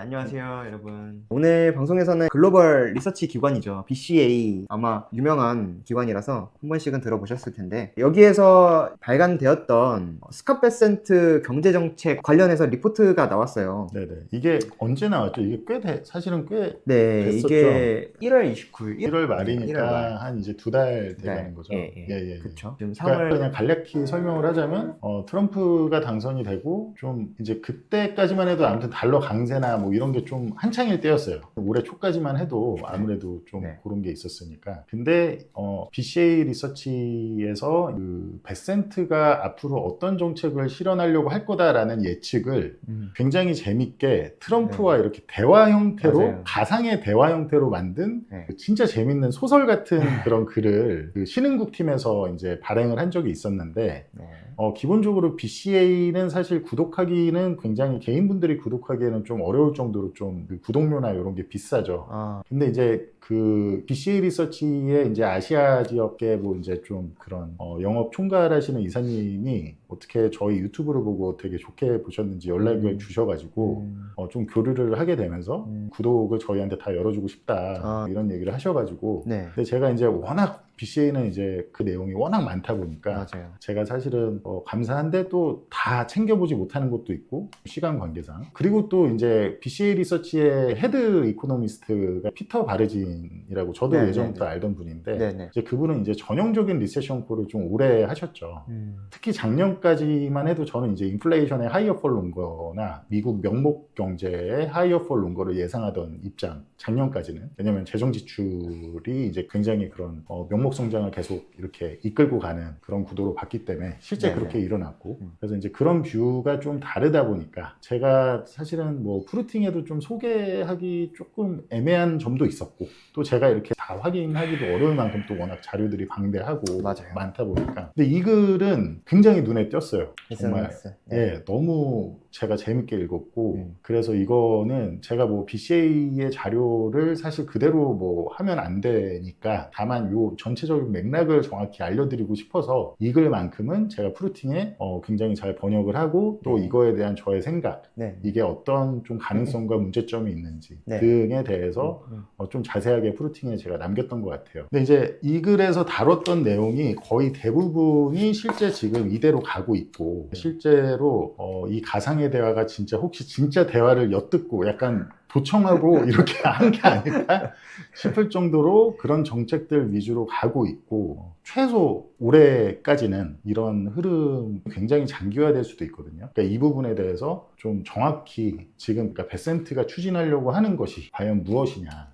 안녕하세요, 여러분. 오늘 방송에서는 글로벌 리서치 기관이죠. BCA. 아마 유명한 기관이라서 한 번씩은 들어보셨을 텐데, 여기에서 발간되었던 스캇 베센트 경제정책 관련해서 리포트가 나왔어요. 네네. 이게 언제 나왔죠? 이게 사실은 꽤 네, 됐었죠. 이게 1월 29일, 1월 말이니까 1월 말. 한 이제 2달 돼가는 거죠. 예. 그쵸. 지금 그러니까 3월. 그냥 간략히 설명을 하자면 트럼프가 당선이 되고 좀 이제 그때까지만 해도 아무튼 달러 강세나 뭐 이런 게 좀 한창일 때였어요. 올해 초까지만 해도 아무래도 좀 네. 그런 게 있었으니까. 근데 BCA 리서치에서 그 베센트가 앞으로 어떤 정책을 실현하려고 할 거다라는 예측을 굉장히 재밌게 트럼프와 이렇게 대화 형태로 맞아요. 가상의 대화 형태로 만든 네. 진짜 재밌는 소설 같은 그런 글을 그 신흥국 팀에서 이제 발행을 한 적이 있었는데 네. 기본적으로 BCA는 사실 구독하기는 굉장히 개인분들이 구독하기에는 좀 어려울 정도로 좀그 구독료나 이런 게 비싸죠. 근데 이제 그 BCA 리서치의 이제 아시아 지역계 뭐 이제 좀 그런 영업 총괄하시는 이사님이 어떻게 저희 유튜브를 보고 되게 좋게 보셨는지 연락을 주셔가지고 좀 교류를 하게 되면서 구독을 저희한테 다 열어주고 싶다 이런 얘기를 하셔가지고 네. 근데 제가 이제 워낙 BCA는 이제 그 내용이 워낙 많다 보니까 맞아요. 제가 사실은 감사한데 또 다 챙겨보지 못하는 것도 있고 시간 관계상 그리고 또 이제 BCA 리서치의 헤드 이코노미스트가 피터 바르진이라고 저도 네, 예전부터 네, 네. 알던 분인데 네네. 이제 그분은 이제 전형적인 리세션 콜을 좀 오래 하셨죠. 특히 작년까지만 해도 저는 이제 인플레이션의 하이어 폴 논거나 미국 명목 경제의 하이어 폴 논거를 예상하던 입장. 작년까지는 왜냐하면 재정 지출이 이제 굉장히 그런 명목 성장을 계속 이렇게 이끌고 가는 그런 구도로 봤기 때문에 실제 네네. 그렇게 일어났고 그래서 이제 그런 뷰가 좀 다르다 보니까 제가 사실은 뭐 프루팅에도 좀 소개하기 조금 애매한 점도 있었고 또 제가 이렇게 다 확인하기도 어려울 만큼 또 워낙 자료들이 방대하고 맞아요. 많다 보니까 근데 이 글은 굉장히 눈에 띄었어요. 정말 SNS. 예, 너무 제가 재밌게 읽었고 그래서 이거는 제가 뭐 BCA의 자료를 사실 그대로 뭐 하면 안 되니까 다만 요 전체적인 맥락을 정확히 알려드리고 싶어서 이 글만큼은 제가 프루팅에 굉장히 잘 번역을 하고 또 이거에 대한 저의 생각 네. 이게 어떤 좀 가능성과 문제점이 있는지 네. 등에 대해서 좀 자세하게 프루팅에 제가 남겼던 것 같아요. 근데 이제 이 글에서 다뤘던 내용이 거의 대부분이 실제 지금 이대로 가고 있고 실제로 이 가상의 대화가 진짜 혹시 진짜 대화를 엿듣고 약간 도청하고 이렇게 한 게 아닐까 싶을 정도로 그런 정책들 위주로 가고 있고 최소 올해까지는 이런 흐름 굉장히 장기화될 수도 있거든요. 그러니까 이 부분에 대해서 좀 정확히 지금 그러니까 베센트가 추진하려고 하는 것이 과연 무엇이냐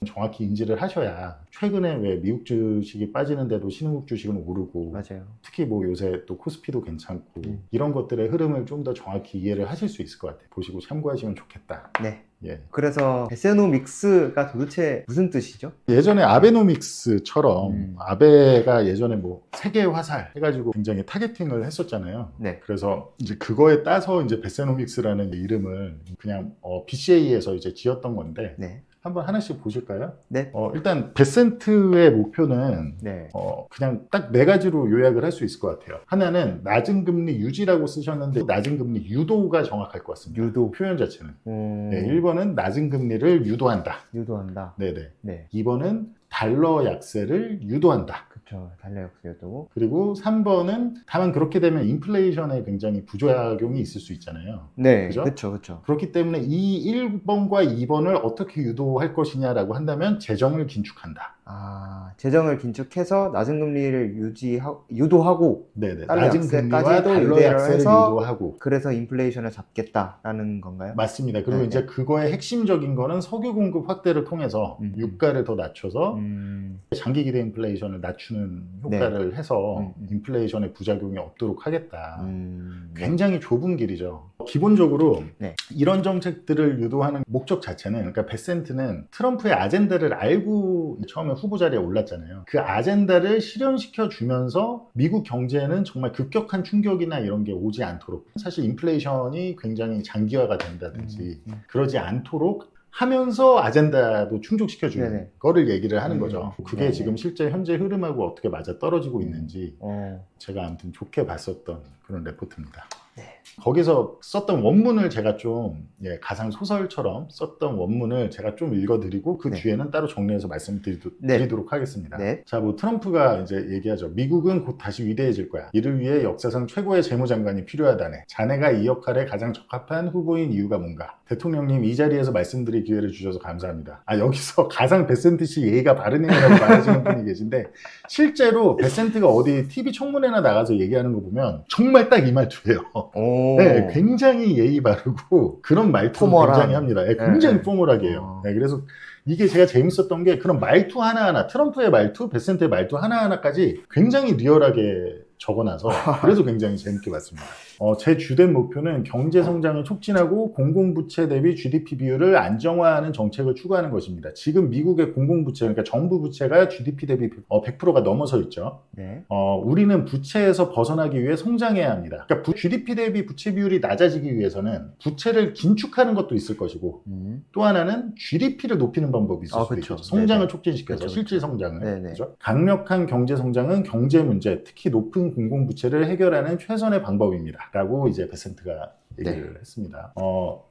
정확히 인지를 하셔야 최근에 왜 미국 주식이 빠지는데도 신흥국 주식은 오르고 맞아요. 특히 뭐 요새 또 코스피도 괜찮고 이런 것들의 흐름을 좀 더 정확히 이해를 하실 수 있을 것 같아요. 보시고 참고하시면 좋겠다. 네. 예. 그래서 베세노믹스가 도대체 무슨 뜻이죠? 예전에 아베노믹스처럼 아베가 예전에 뭐 세계 화살 해가지고 굉장히 타겟팅을 했었잖아요. 네. 그래서 이제 그거에 따서 이제 베세노믹스라는 이름을 그냥 BCA에서 이제 지었던 건데 네. 한번 하나씩 보실까요? 네. 일단 베센트의 목표는 네. 그냥 딱 네 가지로 요약을 할 수 있을 것 같아요. 하나는 낮은 금리 유지라고 쓰셨는데 낮은 금리 유도가 정확할 것 같습니다. 유도. 표현 자체는. 네, 1번은 낮은 금리를 유도한다. 유도한다. 네네. 네. 2번은 달러 약세를 유도한다. 그쵸. 달러 역수였고. 그리고 3번은 다만 그렇게 되면 인플레이션에 굉장히 부작용이 있을 수 있잖아요. 네. 그죠? 그쵸. 그렇기 때문에 이 1번과 2번을 어떻게 유도할 것이냐라고 한다면 재정을 긴축한다. 재정을 긴축해서 낮은 금리를 유도하고 네네. 달러 낮은 금리와 약세까지도 달러 유도를 약세를 해서 유도하고 그래서 인플레이션을 잡겠다라는 건가요? 맞습니다. 그리고 네, 이제 네. 그거의 핵심적인 거는 석유 공급 확대를 통해서 유가를 더 낮춰서 장기 기대 인플레이션을 낮추는 효과를 해서 인플레이션의 부작용이 없도록 하겠다. 굉장히 좁은 길이죠. 기본적으로 이런 정책들을 유도하는 목적 자체는 그러니까 베센트는 트럼프의 아젠다를 알고 처음에 후보 자리에 올랐잖아요. 그 아젠다를 실현시켜 주면서 미국 경제는 정말 급격한 충격이나 이런 게 오지 않도록 사실 인플레이션이 굉장히 장기화가 된다든지 그러지 않도록 하면서 아젠다도 충족시켜주는 거를 얘기를 하는 거죠. 그게 지금 실제 현재 흐름하고 어떻게 맞아 떨어지고 있는지 제가 아무튼 좋게 봤었던 그런 레포트입니다. 거기서 썼던 원문을 제가 좀 가상 소설처럼 썼던 원문을 제가 좀 읽어드리고 그 네. 뒤에는 따로 정리해서 말씀드리도록 네. 하겠습니다. 네. 자, 뭐 트럼프가 이제 얘기하죠. 미국은 곧 다시 위대해질 거야. 이를 위해 역사상 최고의 재무장관이 필요하다네. 자네가 이 역할에 가장 적합한 후보인 이유가 뭔가? 대통령님, 이 자리에서 말씀드릴 기회를 주셔서 감사합니다. 여기서 가상 베센트 씨 예의가 바르네요라고 말하시는 분이 계신데, 실제로 베센트가 어디 TV 청문회나 나가서 얘기하는 거 보면 정말 딱 이 말투예요. 오. 네, 굉장히 예의 바르고 그런 말투 포멀한. 굉장히 합니다. 네, 굉장히 네. 포멀하게 해요. 네, 그래서 이게 제가 재밌었던 게 그런 말투 하나하나, 트럼프의 말투, 베센트의 말투 하나하나까지 굉장히 리얼하게 적어놔서 그래서 굉장히 재밌게 봤습니다. 제 주된 목표는 경제 성장을 촉진하고 공공부채 대비 GDP 비율을 안정화하는 정책을 추구하는 것입니다. 지금 미국의 공공부채, 그러니까 정부 부채가 GDP 대비 100%가 넘어서 있죠. 네. 우리는 부채에서 벗어나기 위해 성장해야 합니다. 그러니까 GDP 대비 부채 비율이 낮아지기 위해서는 부채를 긴축하는 것도 있을 것이고 또 하나는 GDP를 높이는 방법이 있을 수도 그쵸. 있죠. 성장을 네네. 촉진시켜서 그쵸, 실질 성장을. 네네. 그죠? 강력한 경제 성장은 경제 문제, 특히 높은 공공부채를 해결하는 최선의 방법입니다. 라고 이제 베센트가 얘기를 했습니다.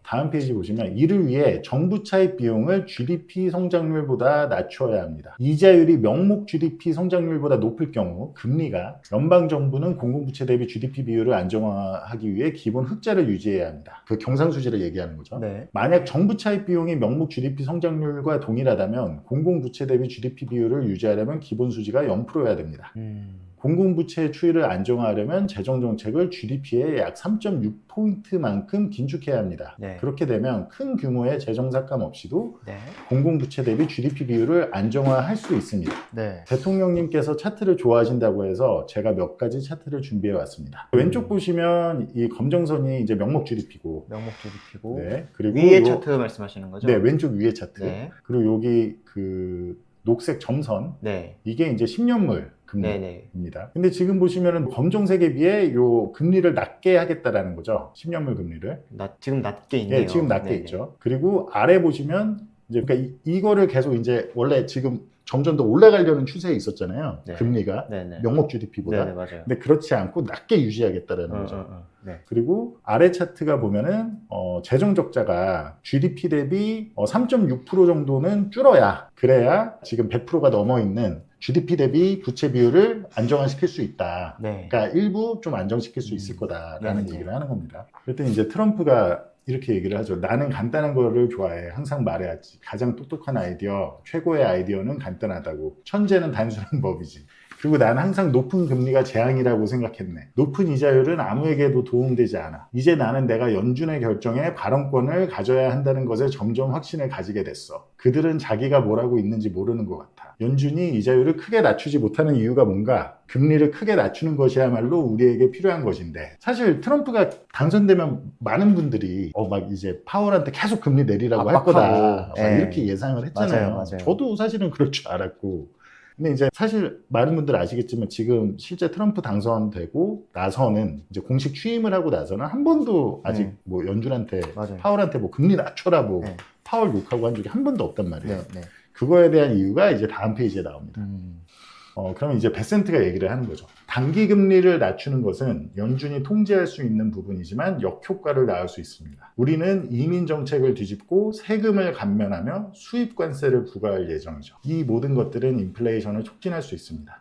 다음 페이지 보시면 이를 위해 정부 차입 비용을 GDP 성장률보다 낮춰야 합니다. 이자율이 명목 GDP 성장률보다 높을 경우 금리가 연방정부는 공공부채 대비 GDP 비율을 안정화하기 위해 기본 흑자를 유지해야 합니다. 그 경상수지를 얘기하는 거죠. 네. 만약 정부 차입 비용이 명목 GDP 성장률과 동일하다면 공공부채 대비 GDP 비율을 유지하려면 기본 수지가 0%여야 됩니다. 공공부채의 추이를 안정화하려면 재정정책을 GDP의 약 3.6포인트만큼 긴축해야 합니다. 네. 그렇게 되면 큰 규모의 재정삭감 없이도 네. 공공부채 대비 GDP 비율을 안정화할 수 있습니다. 네. 대통령님께서 차트를 좋아하신다고 해서 제가 몇 가지 차트를 준비해 왔습니다. 왼쪽 보시면 이 검정선이 이제 명목 GDP고, 명목 GDP고 네, 그리고 위에 차트 말씀하시는 거죠? 네, 왼쪽 위에 차트. 네. 그리고 여기 그 녹색 점선, 네. 이게 이제 10년물 네네. 금리입니다. 근데 지금 보시면은 검정색에 비해 요 금리를 낮게 하겠다라는 거죠. 10년물 금리를. 지금 낮게 있네요. 네, 지금 낮게 네네. 있죠. 그리고 아래 보시면 이제 그러니까 이거를 계속 이제 원래 지금 점점 더 올라가려는 추세에 있었잖아요. 네. 금리가 네네. 명목 GDP보다. 네네, 맞아요. 근데 그렇지 않고 낮게 유지하겠다라는 거죠. 네. 그리고 아래 차트가 보면은 재정 적자가 GDP 대비 3.6% 정도는 줄어야, 그래야 지금 100%가 넘어 있는 GDP 대비 부채 비율을 안정화시킬 수 있다. 네. 그러니까 일부 좀 안정시킬 수 있을 거다라는 네. 얘기를 하는 겁니다. 그랬더니 이제 트럼프가 이렇게 얘기를 하죠. 나는 간단한 거를 좋아해. 항상 말해야지. 가장 똑똑한 아이디어, 최고의 아이디어는 간단하다고. 천재는 단순한 법이지. 그리고 난 항상 높은 금리가 재앙이라고 생각했네. 높은 이자율은 아무에게도 도움되지 않아. 이제 나는 내가 연준의 결정에 발언권을 가져야 한다는 것에 점점 확신을 가지게 됐어. 그들은 자기가 뭐라고 있는지 모르는 것 같아. 연준이 이자율을 크게 낮추지 못하는 이유가 뭔가? 금리를 크게 낮추는 것이야말로 우리에게 필요한 것인데, 사실 트럼프가 당선되면 많은 분들이 막 이제 파월한테 계속 금리 내리라고 할 거다 막 네. 이렇게 예상을 했잖아요. 맞아요. 저도 사실은 그럴 줄 알았고. 근데 이제 사실 많은 분들 아시겠지만 지금 실제 트럼프 당선되고 나서는 이제 공식 취임을 하고 나서는 한 번도 아직 뭐 연준한테, 맞아요. 파월한테 뭐 금리 낮춰라 뭐 네. 파월 욕하고 한 적이 한 번도 없단 말이에요. 네. 그거에 대한 이유가 이제 다음 페이지에 나옵니다. 그러면 이제 베센트가 얘기를 하는 거죠. 단기 금리를 낮추는 것은 연준이 통제할 수 있는 부분이지만 역효과를 낳을 수 있습니다. 우리는 이민 정책을 뒤집고 세금을 감면하며 수입 관세를 부과할 예정이죠. 이 모든 것들은 인플레이션을 촉진할 수 있습니다.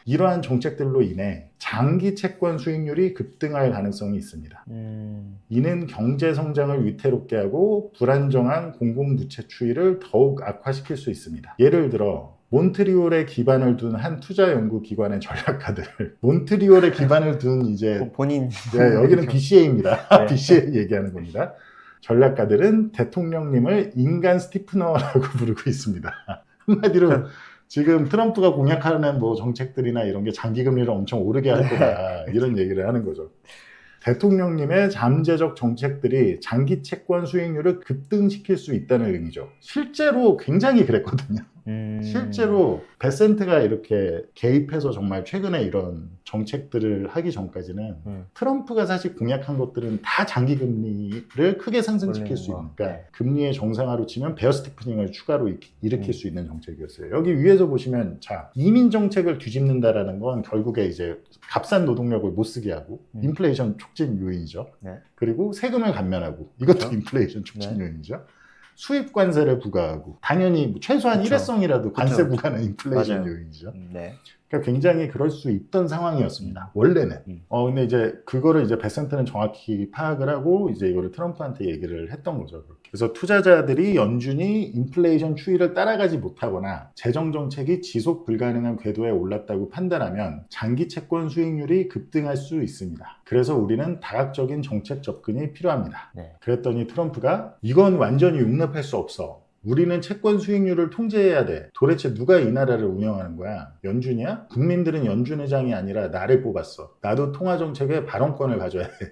이러한 정책들로 인해 장기 채권 수익률이 급등할 가능성이 있습니다. 이는 경제 성장을 위태롭게 하고 불안정한 공공부채 추이를 더욱 악화시킬 수 있습니다. 예를 들어 몬트리올에 기반을 둔 한 투자 연구 기관의 전략가들, 몬트리올에 기반을 둔 이제 본인 여기는 BCA입니다. 네. BCA 얘기하는 겁니다. 전략가들은 대통령님을 인간 스티프너라고 부르고 있습니다. 한마디로 지금 트럼프가 공약하는 뭐 정책들이나 이런 게 장기 금리를 엄청 오르게 할 거다 이런 얘기를 하는 거죠. 대통령님의 잠재적 정책들이 장기 채권 수익률을 급등시킬 수 있다는 의미죠. 실제로 굉장히 그랬거든요. 실제로 베센트가 이렇게 개입해서 정말 최근에 이런 정책들을 하기 전까지는 트럼프가 사실 공약한 것들은 다 장기 금리를 크게 상승시킬 수 있는, 그러니까 금리의 정상화로 치면 베어 스티프닝을 추가로 일으킬 수 있는 정책이었어요. 여기 위에서 보시면 자, 이민 정책을 뒤집는다라는 건 결국에 이제 값싼 노동력을 못 쓰게 하고 인플레이션 촉진 요인이죠. 네. 그리고 세금을 감면하고 이것도 그렇죠. 인플레이션 촉진 네. 요인이죠. 수입 관세를 부과하고 당연히 뭐 최소한 그쵸. 일회성이라도 관세 그쵸. 부과는 인플레이션 맞아요. 요인이죠. 네. 그러니까 굉장히 그럴 수 있던 상황이었습니다. 원래는. 근데 이제 그거를 이제 베센트는 정확히 파악을 하고 이제 이거를 트럼프한테 얘기를 했던 거죠. 그렇게. 그래서 투자자들이 연준이 인플레이션 추이를 따라가지 못하거나 재정 정책이 지속 불가능한 궤도에 올랐다고 판단하면 장기 채권 수익률이 급등할 수 있습니다. 그래서 우리는 다각적인 정책 접근이 필요합니다. 네. 그랬더니 트럼프가 이건 완전히 용납할 수 없어. 우리는 채권 수익률을 통제해야 돼. 도대체 누가 이 나라를 운영하는 거야? 연준이야? 국민들은 연준 의장이 아니라 나를 뽑았어. 나도 통화정책에 발언권을 가져야 돼.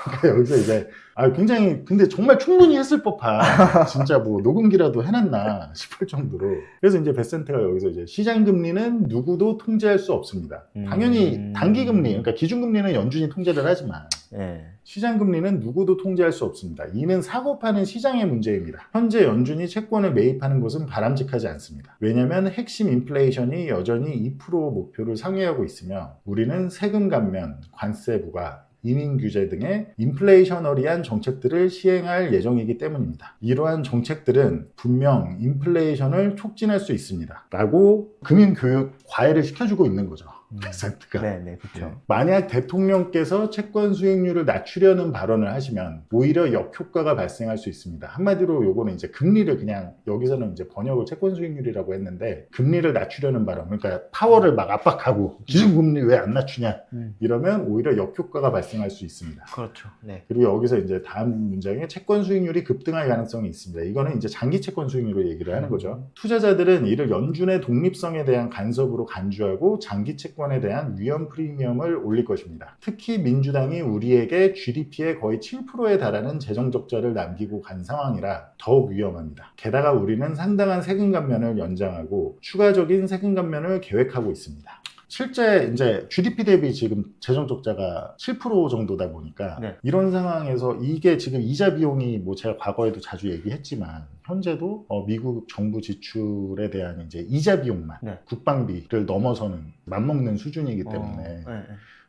그러니까 여기서 이제 굉장히 근데 정말 충분히 했을 법한 진짜 뭐 녹음기라도 해놨나 싶을 정도로. 그래서 이제 베센트가 여기서 이제 시장 금리는 누구도 통제할 수 없습니다. 당연히 단기 금리, 그러니까 기준 금리는 연준이 통제를 하지만 네. 시장 금리는 누구도 통제할 수 없습니다. 이는 사고 파는 시장의 문제입니다. 현재 연준이 채권을 매입하는 것은 바람직하지 않습니다. 왜냐하면 핵심 인플레이션이 여전히 2% 목표를 상회하고 있으며 우리는 세금 감면, 관세 부과, 이민 규제 등의 인플레이셔너리한 정책들을 시행할 예정이기 때문입니다. 이러한 정책들은 분명 인플레이션을 촉진할 수 있습니다. 라고 금융교육 과외를 시켜주고 있는 거죠. 베센트가. 네, 그렇죠. 만약 대통령께서 채권 수익률을 낮추려는 발언을 하시면 오히려 역효과가 발생할 수 있습니다. 한마디로 요거는 이제 금리를 그냥 여기서는 이제 번역을 채권 수익률이라고 했는데 금리를 낮추려는 발언, 그러니까 파월을 막 압박하고 기준금리 왜 안 낮추냐 이러면 오히려 역효과가 발생할 수 있습니다. 그렇죠. 네. 그리고 여기서 이제 다음 문장에 채권 수익률이 급등할 가능성이 있습니다. 이거는 이제 장기 채권 수익률을 얘기를 하는 거죠. 투자자들은 이를 연준의 독립성에 대한 간섭으로 간주하고 장기 채권에 대한 위험 프리미엄을 올릴 것입니다. 특히 민주당이 우리에게 GDP의 거의 7%에 달하는 재정 적자를 남기고 간 상황이라 더욱 위험합니다. 게다가 우리는 상당한 세금 감면을 연장하고 추가적인 세금 감면을 계획하고 있습니다. 실제 이제 GDP 대비 지금 재정 적자가 7% 정도다 보니까 네. 이런 상황에서 이게 지금 이자 비용이 뭐 제가 과거에도 자주 얘기했지만 현재도 미국 정부 지출에 대한 이제 이자 비용만 네. 국방비를 넘어서는 맞먹는 수준이기 때문에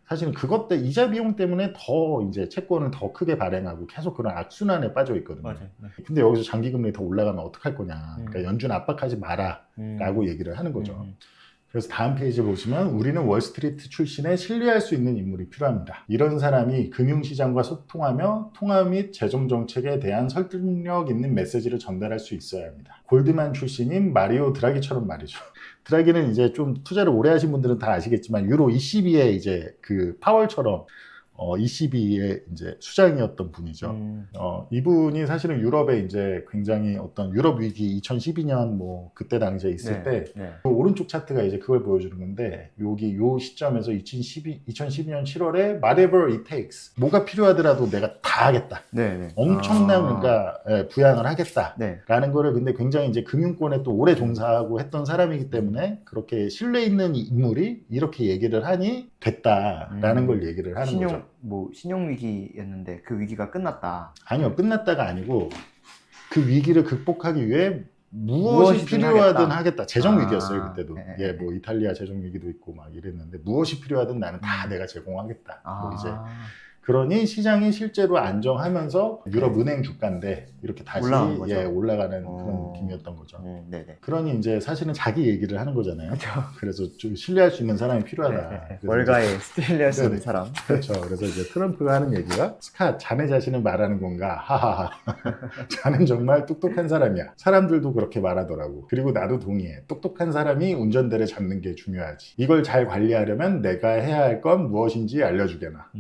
사실은 그것 때 이자 비용 때문에 더 이제 채권을 더 크게 발행하고 계속 그런 악순환에 빠져 있거든요. 맞아요. 네. 근데 여기서 장기 금리 더 올라가면 어떡할 거냐. 그러니까 연준 압박하지 마라라고 얘기를 하는 거죠. 그래서 다음 페이지 보시면 우리는 월스트리트 출신의 신뢰할 수 있는 인물이 필요합니다. 이런 사람이 금융시장과 소통하며 통화 및 재정정책에 대한 설득력 있는 메시지를 전달할 수 있어야 합니다. 골드만 출신인 마리오 드라기처럼 말이죠. 드라기는 이제 좀 투자를 오래 하신 분들은 다 아시겠지만 유로 ECB의 이제 그 파월처럼 ECB의 이제 수장이었던 분이죠. 이분이 사실은 유럽에 이제 굉장히 어떤 유럽 위기 2012년 뭐 그때 당시에 있을 때 그 오른쪽 차트가 이제 그걸 보여주는 건데 여기 요 시점에서 2012년 7월에 whatever it takes 뭐가 필요하더라도 내가 다 하겠다. 엄청난 그러니까 부양을 하겠다라는 거를 근데 굉장히 이제 금융권에 또 오래 종사하고 했던 사람이기 때문에 그렇게 신뢰 있는 인물이 이렇게 얘기를 하니 됐다라는 걸 얘기를 하는 거죠. 신용 위기였는데 그 위기가 끝났다. 아니요, 끝났다가 아니고 그 위기를 극복하기 위해 무엇이 필요하든 하겠다. 재정 위기였어요 그때도. 예, 뭐 이탈리아 재정 위기도 있고 막 이랬는데 무엇이 필요하든 나는 다 내가 제공하겠다. 뭐 이제 그러니 시장이 실제로 안정하면서 유럽 은행 주가인데 이렇게 다시 올라가는 그런 느낌이었던 거죠. 그러니 이제 사실은 자기 얘기를 하는 거잖아요. 그래서 좀 신뢰할 수 있는 사람이 필요하다. 월가에 신뢰할 수 있는 사람. 그렇죠. 그래서 이제 트럼프가 하는 얘기가 스캇, 자네 자신을 말하는 건가? 하하하. 자넨 정말 똑똑한 사람이야. 사람들도 그렇게 말하더라고. 그리고 나도 동의해. 똑똑한 사람이 운전대를 잡는 게 중요하지. 이걸 잘 관리하려면 내가 해야 할 건 무엇인지 알려주게나.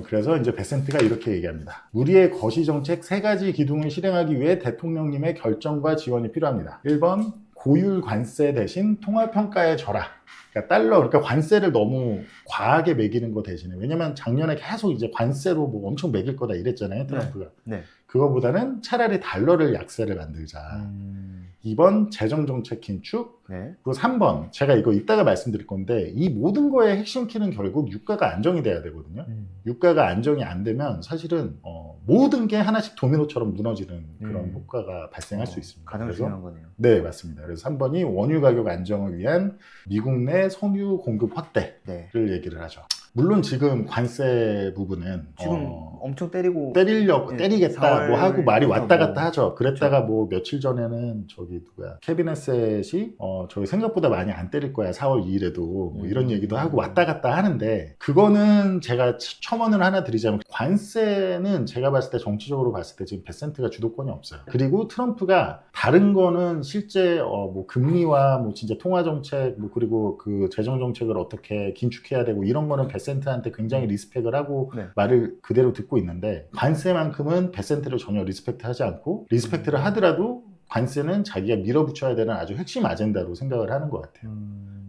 그래서 이제 베센트가 이렇게 얘기합니다. 우리의 거시정책 3가지 기둥을 실행하기 위해 대통령님의 결정과 지원이 필요합니다. 1번, 고율 관세 대신 통화평가의 절하. 그러니까 달러, 그러니까 관세를 너무 과하게 매기는 거 대신에, 왜냐면 작년에 계속 이제 관세로 뭐 엄청 매길 거다 이랬잖아요, 트럼프가. 네. 그거보다는 차라리 달러를 약세를 만들자. 음. 2번 재정정책 긴축. 네. 그리고 3번 제가 이거 이따가 말씀드릴 건데, 이 모든 거의 핵심 키는 결국 유가가 안정이 돼야 되거든요. 유가가 안정이 안 되면 사실은 모든 게 하나씩 도미노처럼 무너지는 그런 효과가 발생할 수 있습니다. 가장 그래서 중요한 거네요. 네, 맞습니다. 그래서 3번이 원유 가격 안정을 위한 미국 내 석유 공급 확대를 네. 얘기를 하죠. 물론 지금 관세 부분은 지금 엄청 때리고 때리려고 네, 때리겠다 4월 뭐 하고 말이 왔다 뭐. 갔다 하죠. 그랬다가 뭐 며칠 전에는 저기 누구야 캐비넷셋이 저기 생각보다 많이 안 때릴 거야 4월 2일에도 뭐 이런 얘기도 하고 왔다 갔다 하는데, 그거는 제가 첨언을 하나 드리자면, 관세는 제가 봤을 때 정치적으로 봤을 때 지금 베센트가 주도권이 없어요. 그리고 트럼프가 다른 거는 실제 뭐 금리와 뭐 진짜 통화 정책 뭐 그리고 그 재정 정책을 어떻게 긴축해야 되고 이런 거는 베센트한테 굉장히 리스펙을 하고 네. 말을 그대로 듣고 있는데, 관세만큼은 베센트를 전혀 리스펙트하지 않고, 리스펙트를 하더라도 관세는 자기가 밀어붙여야 되는 아주 핵심 아젠다로 생각을 하는 것 같아요.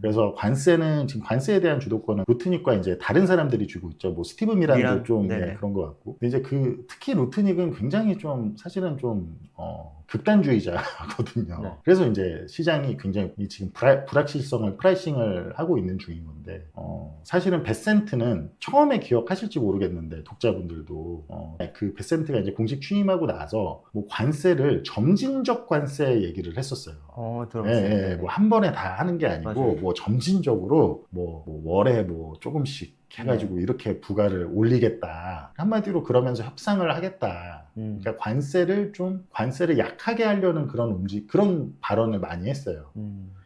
그래서 관세는 지금 관세에 대한 주도권은 루트닉과 이제 다른 사람들이 쥐고 있죠. 뭐 스티브 미란도 좀 네, 그런 것 같고. 근데 이제 특히 루트닉은 굉장히 좀 사실은 좀 극단주의자거든요. 네. 그래서 이제 시장이 굉장히 지금 불확실성을 프라이싱을 하고 있는 중인 건데, 사실은 베센트는 처음에 기억하실지 모르겠는데 독자분들도 그 베센트가 이제 공식 취임하고 나서 뭐 관세를 점진적 관세 얘기를 했었어요. 들어봤어요. 예, 뭐 한 번에 다 하는 게 아니고 맞아요. 뭐 점진적으로 뭐 월에 뭐 조금씩 해가지고 이렇게 부가를 올리겠다. 한마디로 그러면서 협상을 하겠다. 그러니까 관세를 약하게 하려는 그런 발언을 많이 했어요.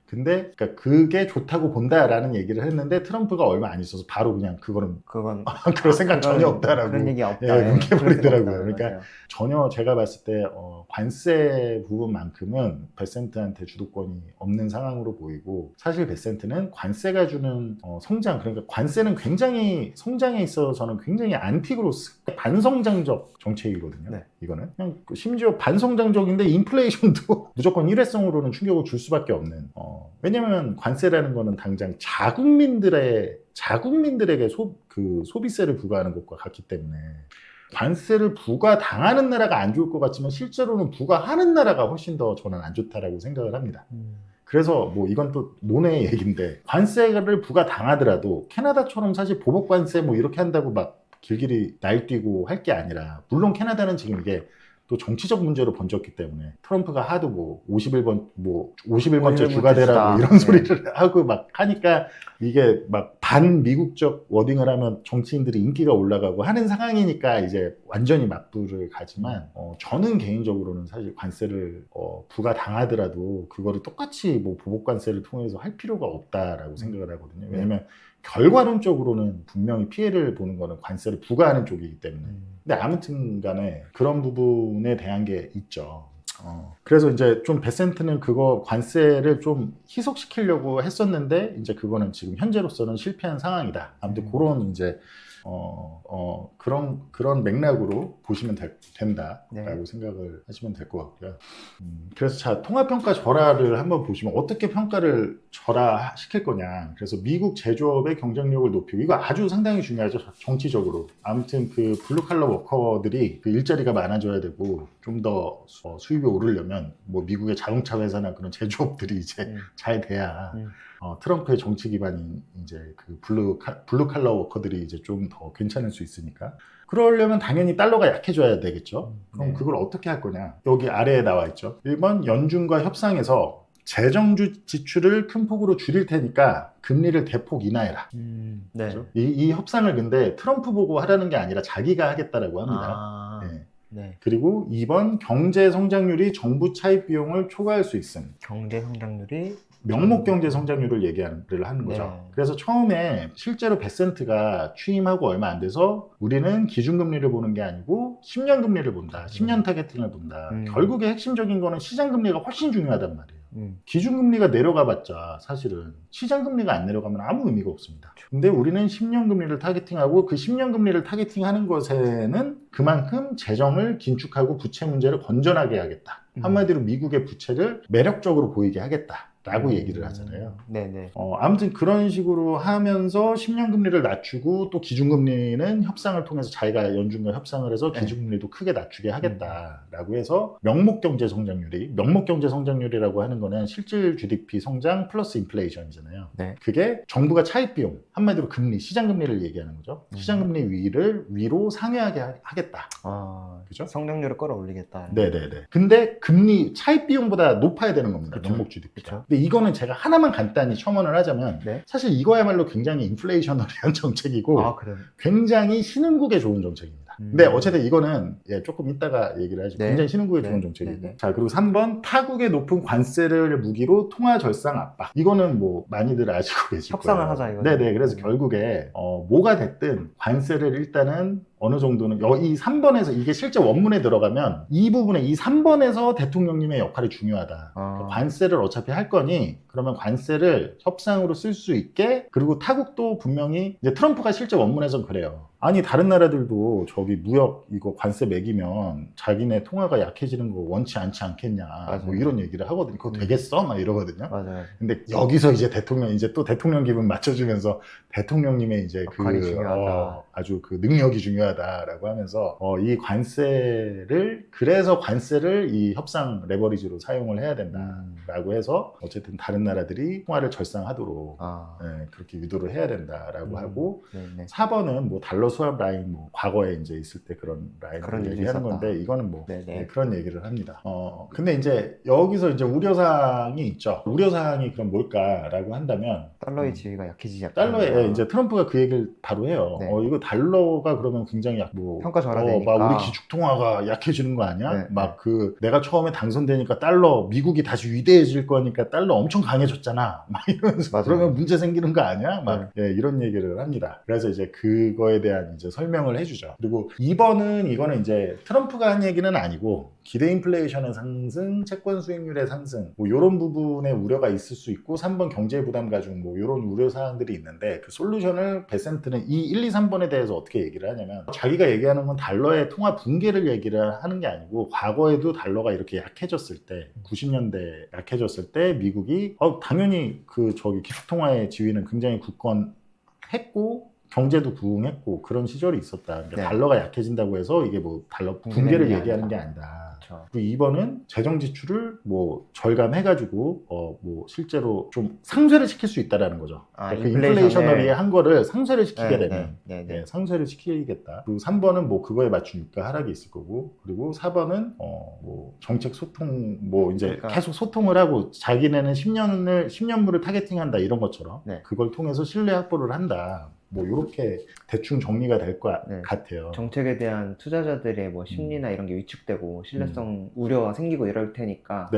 근데 그러니까 그게 좋다고 본다라는 얘기를 했는데, 트럼프가 얼마 안 있어서 바로 그냥 그건 그럴 생각 전혀 없다라고 그런 얘기 없다. 예, 뭉개버리더라고요. 그런 생각 그러니까 없다. 전혀 제가 봤을 때 관세 부분만큼은 베센트한테 주도권이 없는 상황으로 보이고, 사실 베센트는 관세가 주는 성장, 그러니까 관세는 굉장히 성장에 있어서는 굉장히 안티그로스, 반성장적 정책이거든요. 네. 이거는 그냥 심지어 반성장적인데 인플레이션도 무조건 일회성으로는 충격을 줄 수밖에 없는. 왜냐면 관세라는 거는 당장 자국민들에게 소비세를 부과하는 것과 같기 때문에, 관세를 부과당하는 나라가 안 좋을 것 같지만 실제로는 부과하는 나라가 훨씬 더 저는 안 좋다라고 생각을 합니다. 그래서 뭐 이건 또 논의 얘기인데, 관세를 부과당하더라도 캐나다처럼 사실 보복 관세 뭐 이렇게 한다고 막 길길이 날뛰고 할 게 아니라, 물론 캐나다는 지금 이게 또 정치적 문제로 번졌기 때문에 트럼프가 하도 뭐 51번째 주가 되라고 이런 소리를 하고 막 하니까 이게 막 반미국적 워딩을 하면 정치인들이 인기가 올라가고 하는 상황이니까 이제 완전히 맞불을 가지만, 저는 개인적으로는 사실 관세를 부과당하더라도 그거를 똑같이 뭐 보복관세를 통해서 할 필요가 없다라고 생각을 하거든요. 왜냐면 결과론적으로는 분명히 피해를 보는 거는 관세를 부과하는 쪽이기 때문에. 근데 아무튼 간에 그런 부분에 대한 게 있죠. 그래서 이제 좀 베센트는 그거 관세를 좀 희석시키려고 했었는데, 이제 그거는 지금 현재로서는 실패한 상황이다. 아무튼 그런 이제 그런 맥락으로 보시면 된다라고 생각을 하시면 될 것 같고요. 그래서 자, 통화평가 절하를 한번 보시면 어떻게 평가를 절하시킬 거냐. 그래서 미국 제조업의 경쟁력을 높이고, 이거 아주 상당히 중요하죠, 정치적으로. 아무튼 그 블루칼러 워커들이 그 일자리가 많아져야 되고, 좀 더 수입이 오르려면 뭐 미국의 자동차 회사나 그런 제조업들이 이제 잘 돼야 트럼프의 정치 기반인 이제 그 블루칼러 워커들이 이제 좀 더 괜찮을 수 있으니까, 그러려면 당연히 달러가 약해져야 되겠죠. 그럼 그걸 어떻게 할 거냐. 여기 아래에 나와 있죠. 1번 연준과 협상해서 재정 지출을 큰 폭으로 줄일 테니까 금리를 대폭 인하해라. 네. 그렇죠? 이 협상을 근데 트럼프 보고 하라는 게 아니라 자기가 하겠다라고 합니다. 네. 그리고 2번 경제 성장률이 정부 차입 비용을 초과할 수 있음. 경제 성장률이 명목 경제 성장률을 하는 거죠. 네. 그래서 처음에 실제로 베센트가 취임하고 얼마 안 돼서 우리는 기준금리를 보는 게 아니고 10년 금리를 본다. 10년 타겟팅을 본다. 결국에 핵심적인 거는 시장금리가 훨씬 중요하단 말이에요. 기준금리가 내려가 봤자 사실은 시장금리가 안 내려가면 아무 의미가 없습니다. 근데 우리는 10년 금리를 타겟팅하고, 그 10년 금리를 타겟팅하는 것에는 그만큼 재정을 긴축하고 부채 문제를 건전하게 하겠다. 한마디로 미국의 부채를 매력적으로 보이게 하겠다. 라고 얘기를 하잖아요. 네네. 아무튼 그런 식으로 하면서 10년 금리를 낮추고 또 기준금리는 협상을 통해서 자기가 연준과 협상을 해서 기준금리도 크게 낮추게 하겠다라고 해서 명목경제 성장률이라고 하는 거는 실질 GDP 성장 플러스 인플레이션이잖아요. 네. 그게 정부가 차입 비용, 한마디로 금리, 시장 금리를 얘기하는 거죠. 시장 금리 위로 상회하게 하겠다. 그죠? 성장률을 끌어올리겠다. 네네네. 근데 금리 차입 비용보다 높아야 되는 겁니다. 그쵸. 명목 GDP가. 그쵸. 근데 이거는 제가 하나만 간단히 첨언을 하자면 네. 사실 이거야말로 굉장히 인플레이셔너리한 정책이고 그래요? 굉장히 신흥국에 좋은 정책입니다. 근데 어쨌든 이거는 조금 이따가 얘기를 하죠. 네. 굉장히 신흥국에 네. 좋은 정책이고. 네. 자, 그리고 3번 타국의 높은 관세를 무기로 통화 절상 압박. 이거는 뭐 많이들 아시고 계실 협상을 거예요. 하자, 이거죠. 네네. 그래서 결국에 뭐가 됐든 관세를 일단은 어느 정도는 이 3번에서 이게 실제 원문에 들어가면 이 부분에 이 3번에서 대통령님의 역할이 중요하다. 관세를 어차피 할 거니 그러면 관세를 협상으로 쓸 수 있게, 그리고 타국도 분명히 이제 트럼프가 실제 원문에선 그래요. 아니 다른 나라들도 저기 무역 이거 관세 매기면 자기네 통화가 약해지는 거 원치 않지 않겠냐. 뭐 이런 얘기를 하거든요. 그거 되겠어? 막 이러거든요. 맞아요. 근데 여기서 이제 또 대통령 기분 맞춰주면서 대통령님의 이제 역할이 중요하다. 아주 그 능력이 중요하다라고 하면서 이 그래서 관세를 이 협상 레버리지로 사용을 해야 된다라고 해서 어쨌든 다른 나라들이 통화를 절상하도록 그렇게 유도를 해야 된다라고 하고, 네네. 4번은 뭐 달러 수합 라인, 뭐 과거에 이제 있을 때 그런 라인을 얘기하는 건데, 이거는 뭐 그런 얘기를 합니다. 근데 이제 여기서 이제 우려사항이 있죠. 우려사항이 그럼 뭘까라고 한다면 달러의 지위가 약해지지 않다. 달러에 이제 트럼프가 그 얘기를 바로 해요. 네. 이거 달러가 그러면 굉장히 평가 절하되니까 막 우리 기축 통화가 약해지는 거 아니야? 네. 막 내가 처음에 당선되니까 미국이 다시 위대해질 거니까 달러 엄청 강해졌잖아. 막 이러면서 맞아요. 그러면 문제 생기는 거 아니야? 막 이런 얘기를 합니다. 그래서 이제 그거에 대한 이제 설명을 해주죠. 그리고 2번은 이거는 이제 트럼프가 한 얘기는 아니고 기대 인플레이션의 상승, 채권 수익률의 상승, 뭐 이런 부분에 우려가 있을 수 있고, 3번 경제 부담 가중, 뭐 이런 우려 사항들이 있는데, 그 솔루션을 베센트는 이 1, 2, 3번에 대해서 어떻게 얘기를 하냐면, 자기가 얘기하는 건 달러의 통화 붕괴를 얘기를 하는 게 아니고, 과거에도 달러가 이렇게 약해졌을 때, 90년대 약해졌을 때 미국이 당연히 기축 통화의 지위는 굉장히 굳건했고 경제도 부흥했고 그런 시절이 있었다. 그러니까 달러가 약해진다고 해서 이게 뭐 달러 붕괴를 얘기하는 게 아니다. 그리고 2번은 재정 지출을 뭐 절감해가지고 뭐 실제로 좀 상쇄를 시킬 수 있다라는 거죠. 그러니까 그 인플레이셔너리에 한 거를 상쇄를 시키게 되면 상쇄를 시키겠다. 그리고 3번은 뭐 그거에 맞춘 유가 하락이 있을 거고, 그리고 4번은 뭐 정책 소통, 뭐 이제 계속 소통을 하고 자기네는 10년물을 타겟팅한다 이런 것처럼 그걸 통해서 신뢰 확보를 한다. 뭐 이렇게 대충 정리가 될 것 같아요. 정책에 대한 투자자들의 뭐 심리나 이런 게 위축되고 신뢰성 우려가 생기고 이럴 테니까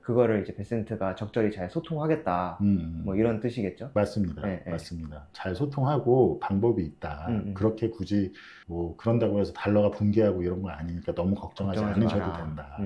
그거를 이제 베센트가 적절히 잘 소통하겠다. 뭐 이런 뜻이겠죠? 맞습니다. 맞습니다. 잘 소통하고 방법이 있다. 그렇게 굳이 뭐 그런다고 해서 달러가 붕괴하고 이런 거 아니니까 너무 걱정하지 않으셔도 된다.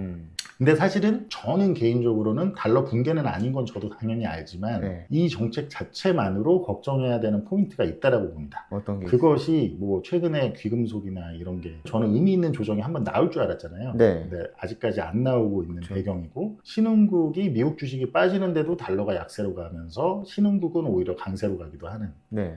근데 사실은 저는 개인적으로는 달러 붕괴는 아닌 건 저도 당연히 알지만 이 정책 자체만으로 걱정해야 되는 포인트가 있다라고 봅니다. 어떤 게 그것이 뭐 최근에 귀금속이나 이런 게 저는 의미 있는 조정이 한번 나올 줄 알았잖아요. 근데 아직까지 안 나오고 있는 배경이고, 신흥국이 미국 주식이 빠지는데도 달러가 약세로 가면서 신흥국은 오히려 강세로 가기도 하는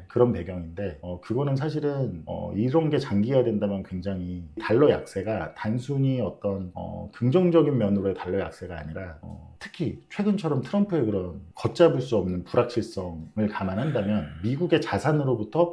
그런 배경인데, 그거는 사실은 이런 게 장기화된다면 굉장히 달러 약세가 단순히 어떤 긍정적인 면으로의 달러 약세가 아니라 특히 최근처럼 트럼프의 그런 걷잡을 수 없는 불확실성을 감안한다면 미국의 자산으로부터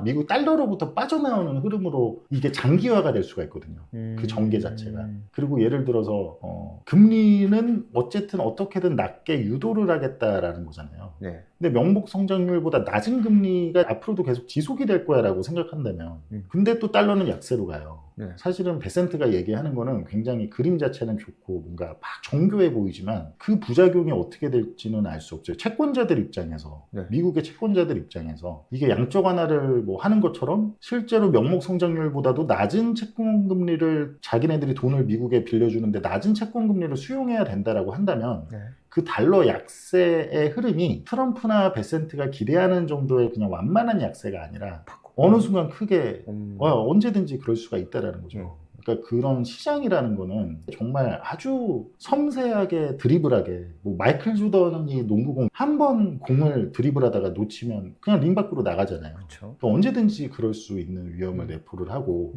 미국 달러로부터 빠져나오는 흐름으로 이게 장기화가 될 수가 있거든요. 그 전개 자체가. 그리고 예를 들어서 금리는 어쨌든 어떻게든 낮게 유도를 하겠다라는 거잖아요. 근데 명목 성장률보다 낮은 금리가 앞으로도 계속 지속이 될 거야 라고 생각한다면 근데 또 달러는 약세로 가요. 사실은 베센트가 얘기하는 거는 굉장히 그림 자체는 좋고 뭔가 막 정교해 보이지만 그 부작용이 어떻게 될지는 알 수 없어요. 채권자들 입장에서, 미국의 채권자들 입장에서 이게 양적 완화를 뭐 하는 것처럼 실제로 명목 성장률보다도 낮은 채권 금리를 자기네들이 돈을 미국에 빌려주는데 낮은 채권 금리를 수용해야 된다라고 한다면 그 달러 약세의 흐름이 트럼프나 베센트가 기대하는 정도의 그냥 완만한 약세가 아니라 어느 순간 크게 언제든지 그럴 수가 있다라는 거죠. 그러니까 그런 시장이라는 거는 정말 아주 섬세하게 드리블하게 뭐 마이클 조던이 농구공 한 번 공을 드리블하다가 놓치면 그냥 링 밖으로 나가잖아요. 그렇죠. 그러니까 언제든지 그럴 수 있는 위험을 내포를 하고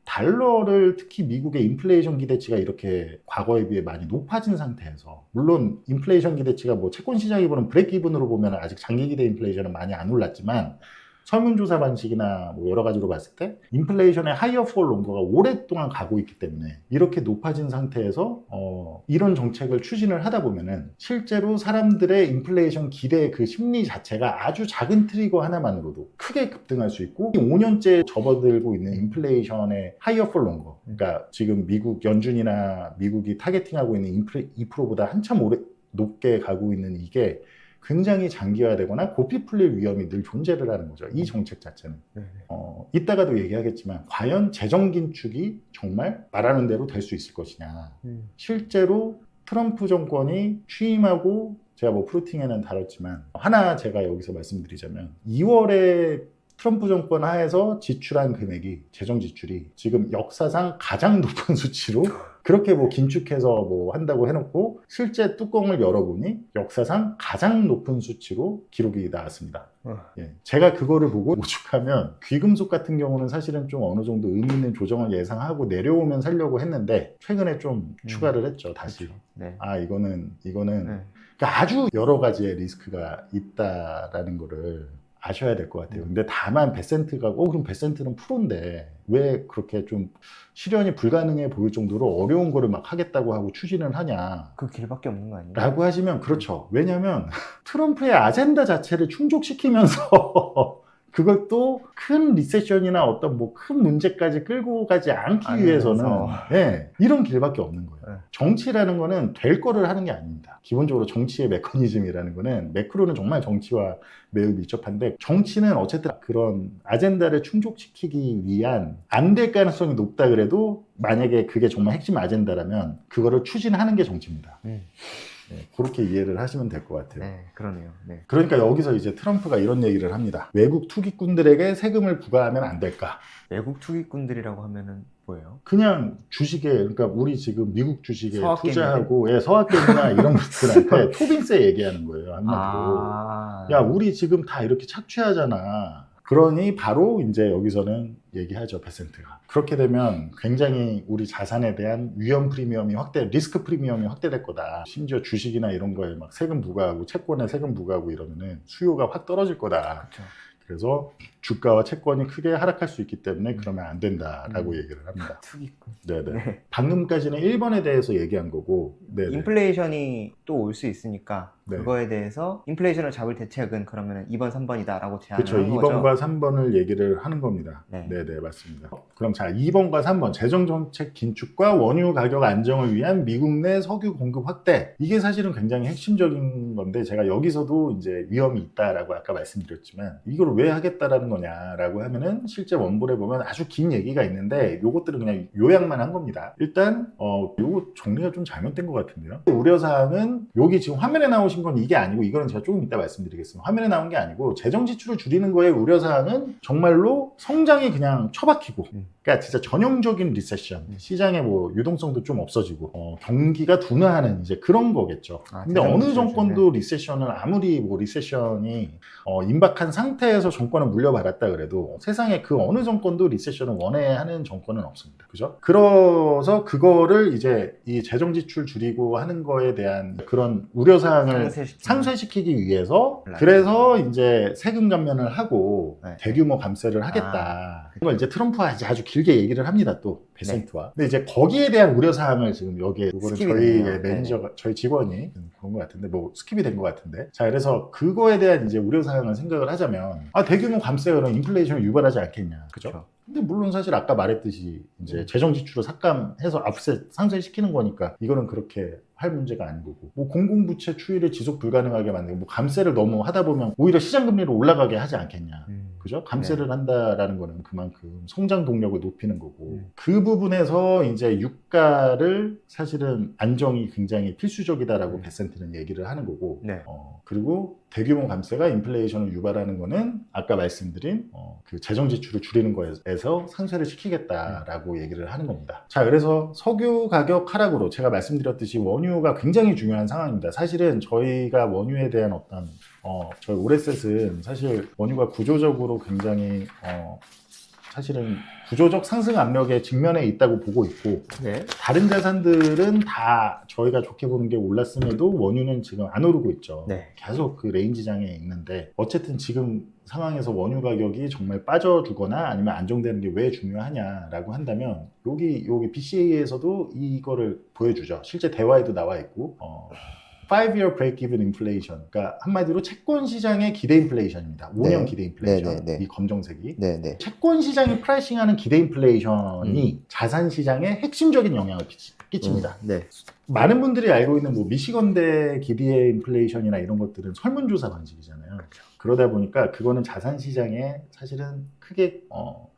달러를 특히 미국의 인플레이션 기대치가 이렇게 과거에 비해 많이 높아진 상태에서 물론 인플레이션 기대치가 뭐 채권 시장이 보는 브레이크 이븐으로 보면 아직 장기 기대 인플레이션은 많이 안 올랐지만 설문조사 방식이나 뭐 여러 가지로 봤을 때 인플레이션의 하이어 폴 롱거가 오랫동안 가고 있기 때문에 이렇게 높아진 상태에서 이런 정책을 추진을 하다 보면은 실제로 사람들의 인플레이션 기대의 그 심리 자체가 아주 작은 트리거 하나만으로도 크게 급등할 수 있고 5년째 접어들고 있는 인플레이션의 하이어 폴 롱거 그러니까 지금 미국 연준이나 미국이 타겟팅하고 있는 2%보다 한참 높게 가고 있는 이게 굉장히 장기화되거나 고삐 풀릴 위험이 늘 존재를 하는 거죠. 이 정책 자체는. 이따가도 얘기하겠지만 과연 재정 긴축이 정말 말하는 대로 될 수 있을 것이냐. 실제로 트럼프 정권이 취임하고 제가 뭐 프루팅에는 다뤘지만 하나 제가 여기서 말씀드리자면 2월에 트럼프 정권 하에서 지출한 금액이 재정 지출이 지금 역사상 가장 높은 수치로 그렇게 뭐 긴축해서 뭐 한다고 해놓고 실제 뚜껑을 열어보니 역사상 가장 높은 수치로 기록이 나왔습니다. 예, 제가 그거를 보고 오죽하면 귀금속 같은 경우는 사실은 좀 어느 정도 의미 있는 조정을 예상하고 내려오면 살려고 했는데 최근에 좀 추가를 했죠. 다시. 그렇죠. 네. 아 이거는 네. 그러니까 아주 여러 가지의 리스크가 있다라는 거를 아셔야 될 것 같아요. 근데 다만 베센트가 그럼 베센트는 프로인데 왜 그렇게 좀 실현이 불가능해 보일 정도로 어려운 거를 막 하겠다고 하고 추진을 하냐 그 길밖에 없는 거 아니에요? 라고 하시면 그렇죠. 왜냐하면 트럼프의 아젠다 자체를 충족시키면서 그걸 또 큰 리세션이나 어떤 뭐 큰 문제까지 끌고 가지 않기 위해서는 네, 이런 길밖에 없는 거예요. 네. 정치라는 거는 될 거를 하는 게 아닙니다. 기본적으로 정치의 메커니즘이라는 거는 매크로는 정말 정치와 매우 밀접한데 정치는 어쨌든 그런 아젠다를 충족시키기 위한 안 될 가능성이 높다 그래도 만약에 그게 정말 핵심 아젠다라면 그거를 추진하는 게 정치입니다. 네, 그렇게 이해를 하시면 될 것 같아요. 네, 그러네요. 네. 그러니까 여기서 이제 트럼프가 이런 얘기를 합니다. 외국 투기꾼들에게 세금을 부과하면 안 될까? 외국 투기꾼들이라고 하면은 뭐예요? 그냥 주식에 그러니까 우리 지금 미국 주식에 서학개미들? 투자하고 서학개미나 이런 분들한테 토빈세 얘기하는 거예요. 한마디로. 야 우리 지금 다 이렇게 착취하잖아. 그러니 바로 이제 여기서는 얘기하죠. 베센트가. 그렇게 되면 굉장히 우리 자산에 대한 위험 프리미엄이 리스크 프리미엄이 확대될 거다. 심지어 주식이나 이런 거에 막 세금 부과하고 채권에 세금 부과하고 이러면은 수요가 확 떨어질 거다. 그렇죠. 그래서 주가와 채권이 크게 하락할 수 있기 때문에 그러면 안 된다라고 얘기를 합니다. 투기꾼. 네네. 네. 방금까지는 1번에 대해서 얘기한 거고, 네네. 인플레이션이 또 올 수 있으니까 네. 그거에 대해서 인플레이션을 잡을 대책은 그러면 2번, 3번이다라고 제안을 그렇죠. 한 거죠. 2번과 3번을 얘기를 하는 겁니다. 네. 네네, 맞습니다. 그럼 자, 2번과 3번, 재정정책 긴축과 원유 가격 안정을 위한 미국 내 석유 공급 확대. 이게 사실은 굉장히 핵심적인 건데, 제가 여기서도 이제 위험이 있다라고 아까 말씀드렸지만, 이걸 왜 하겠다라는 거냐라고 하면은 실제 원본에 보면 아주 긴 얘기가 있는데, 요것들은 그냥 요약만 한 겁니다. 일단, 요거 정리가 좀 잘못된 것 같은데요. 우려사항은 여기 지금 화면에 나오신 건 이게 아니고, 이거는 제가 조금 이따 말씀드리겠습니다. 화면에 나온 게 아니고, 재정 지출을 줄이는 거에 우려사항은 정말로 성장이 그냥 처박히고, 그러니까 진짜 전형적인 리세션, 시장의 뭐 유동성도 좀 없어지고, 경기가 둔화하는 이제 그런 거겠죠. 근데 어느 정권도 리세션은 아무리 뭐 리세션이 임박한 상태에서 정권을 물려받았다 그래도 세상에 그 어느 정권도 리세션을 원해하는 정권은 없습니다. 그죠? 그래서 그거를 이제 이 재정 지출 줄이고 하는 거에 대한 그런 우려사항을 상쇄시키기 위해서 그래서 이제 세금 감면을 하고 대규모 감세를 하겠다. 이걸 이제 트럼프가 이제 아주 길게 얘기를 합니다. 또 베센트와. 근데 이제 거기에 대한 우려사항을 지금 여기에 이거는 저희 매니저가 저희 직원이 그런 것 같은데 뭐 스킵이 된 것 같은데 자 그래서 그거에 대한 이제 우려사항을 생각을 하자면 대규모 감세는 인플레이션을 유발하지 않겠냐. 그죠? 근데 물론 사실 아까 말했듯이 이제 재정 지출을 삭감해서 상쇄시키는 거니까 이거는 그렇게 할 문제가 아닌 거고, 뭐 공공부채 추이를 지속 불가능하게 만들고, 뭐 감세를 너무 하다 보면 오히려 시장 금리를 올라가게 하지 않겠냐. 그죠? 감세를 한다라는 거는 그만큼 성장 동력을 높이는 거고, 그 부분에서 이제 유가를 사실은 안정이 굉장히 필수적이다라고 베센트는 얘기를 하는 거고, 네. 그리고 대규모 감세가 인플레이션을 유발하는 거는 아까 말씀드린 그 재정 지출을 줄이는 거에서 상쇄를 시키겠다라고 얘기를 하는 겁니다. 자, 그래서 석유 가격 하락으로 제가 말씀드렸듯이 원유가 굉장히 중요한 상황입니다. 사실은 저희가 원유에 대한 어떤 저희 오레셋은 사실 원유가 구조적으로 굉장히 사실은 구조적 상승 압력에 직면해 있다고 보고 있고, 네. 다른 자산들은 다 저희가 좋게 보는 게 올랐음에도 원유는 지금 안 오르고 있죠. 네. 계속 그 레인지장에 있는데, 어쨌든 지금 상황에서 원유 가격이 정말 빠져주거나 아니면 안정되는 게 왜 중요하냐라고 한다면, 여기 BCA에서도 이거를 보여주죠. 실제 대화에도 나와 있고, 5-year break-even inflation, 그러니까 한마디로 채권 시장의 기대 인플레이션입니다. 5년 네. 기대 인플레이션, 네. 이 검정색이. 네. 채권 시장이 프라이싱하는 기대 인플레이션이 자산 시장에 핵심적인 영향을 끼칩니다. 네. 많은 분들이 알고 있는 뭐 미시건대 기대 인플레이션이나 이런 것들은 설문조사 방식이잖아요. 그러다 보니까 그거는 자산 시장에 사실은 크게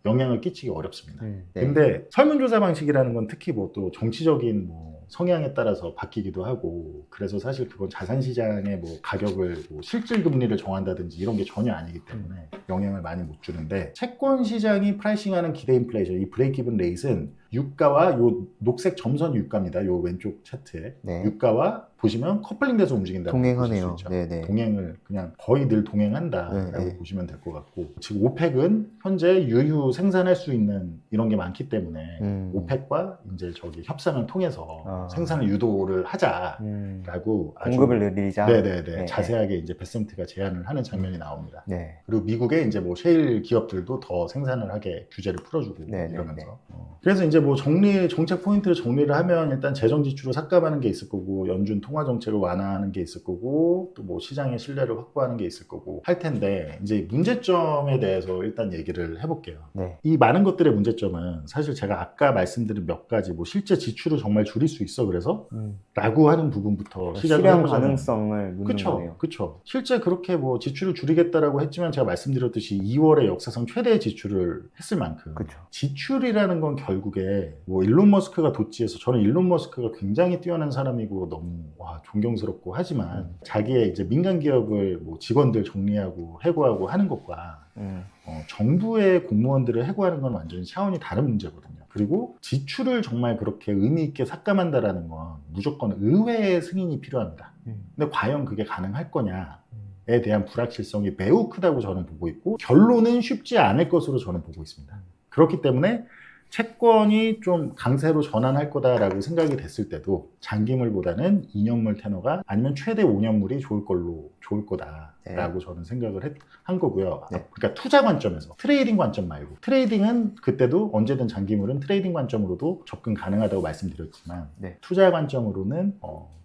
영향을 끼치기 어렵습니다. 네. 근데 설문조사 방식이라는 건 특히 뭐 또 정치적인 뭐 성향에 따라서 바뀌기도 하고, 그래서 사실 그건 자산시장의 뭐 가격을 뭐 실질 금리를 정한다든지 이런 게 전혀 아니기 때문에 영향을 많이 못 주는데, 채권 시장이 프라이싱하는 기대 인플레이션, 이 브레이크 이븐 레이트는 유가와 요 녹색 점선 유가입니다. 요 왼쪽 차트에 네. 유가와 보시면 커플링돼서 움직인다고 보실 동행하네요. 수 있죠. 네네. 동행을 그냥 거의 늘 동행한다라고 네. 보시면 될 것 같고, 지금 오펙은 현재 유유 생산할 수 있는 이런 게 많기 때문에 오펙과 이제 저기 협상을 통해서 생산을 유도를 하자라고 공급을 늘리자. 네네네. 자세하게 이제 베센트가 제안을 하는 장면이 나옵니다. 네. 그리고 미국의 이제 뭐 셰일 기업들도 더 생산을 하게 규제를 풀어주고 이러면서. 그래서 이제 뭐 정책 포인트를 정리를 하면, 일단 재정 지출을 삭감하는 게 있을 거고, 연준 통화 정책을 완화하는 게 있을 거고, 또 뭐 시장의 신뢰를 확보하는 게 있을 거고 할 텐데, 이제 문제점에 대해서 일단 얘기를 해볼게요. 네. 이 많은 것들의 문제점은 사실 제가 아까 말씀드린 몇 가지, 뭐 실제 지출을 정말 줄일 수 있어 그래서 라고 하는 부분부터 시작을 실현 해보자면, 가능성을 묻는 거네요. 그쵸. 실제 그렇게 뭐 지출을 줄이겠다라고 했지만, 제가 말씀드렸듯이 2월에 역사상 최대의 지출을 했을 만큼, 그쵸. 지출이라는 건 결국에 뭐 일론 머스크가 도취해서, 저는 일론 머스크가 굉장히 뛰어난 사람이고 너무 존경스럽고 하지만, 자기의 이제 민간 기업을 뭐 직원들 정리하고 해고하고 하는 것과 정부의 공무원들을 해고하는 건 완전히 차원이 다른 문제거든요. 그리고 지출을 정말 그렇게 의미 있게 삭감한다라는 건 무조건 의회의 승인이 필요합니다. 근데 과연 그게 가능할 거냐에 대한 불확실성이 매우 크다고 저는 보고 있고, 결론은 쉽지 않을 것으로 저는 보고 있습니다. 그렇기 때문에 채권이 좀 강세로 전환할 거다라고 생각이 됐을 때도 장기물보다는 2년물 테너가 아니면 최대 5년물이 좋을 거다라고 저는 생각을 한 거고요. 그러니까 투자 관점에서, 트레이딩 관점 말고, 트레이딩은 그때도 언제든 장기물은 트레이딩 관점으로도 접근 가능하다고 말씀드렸지만, 투자 관점으로는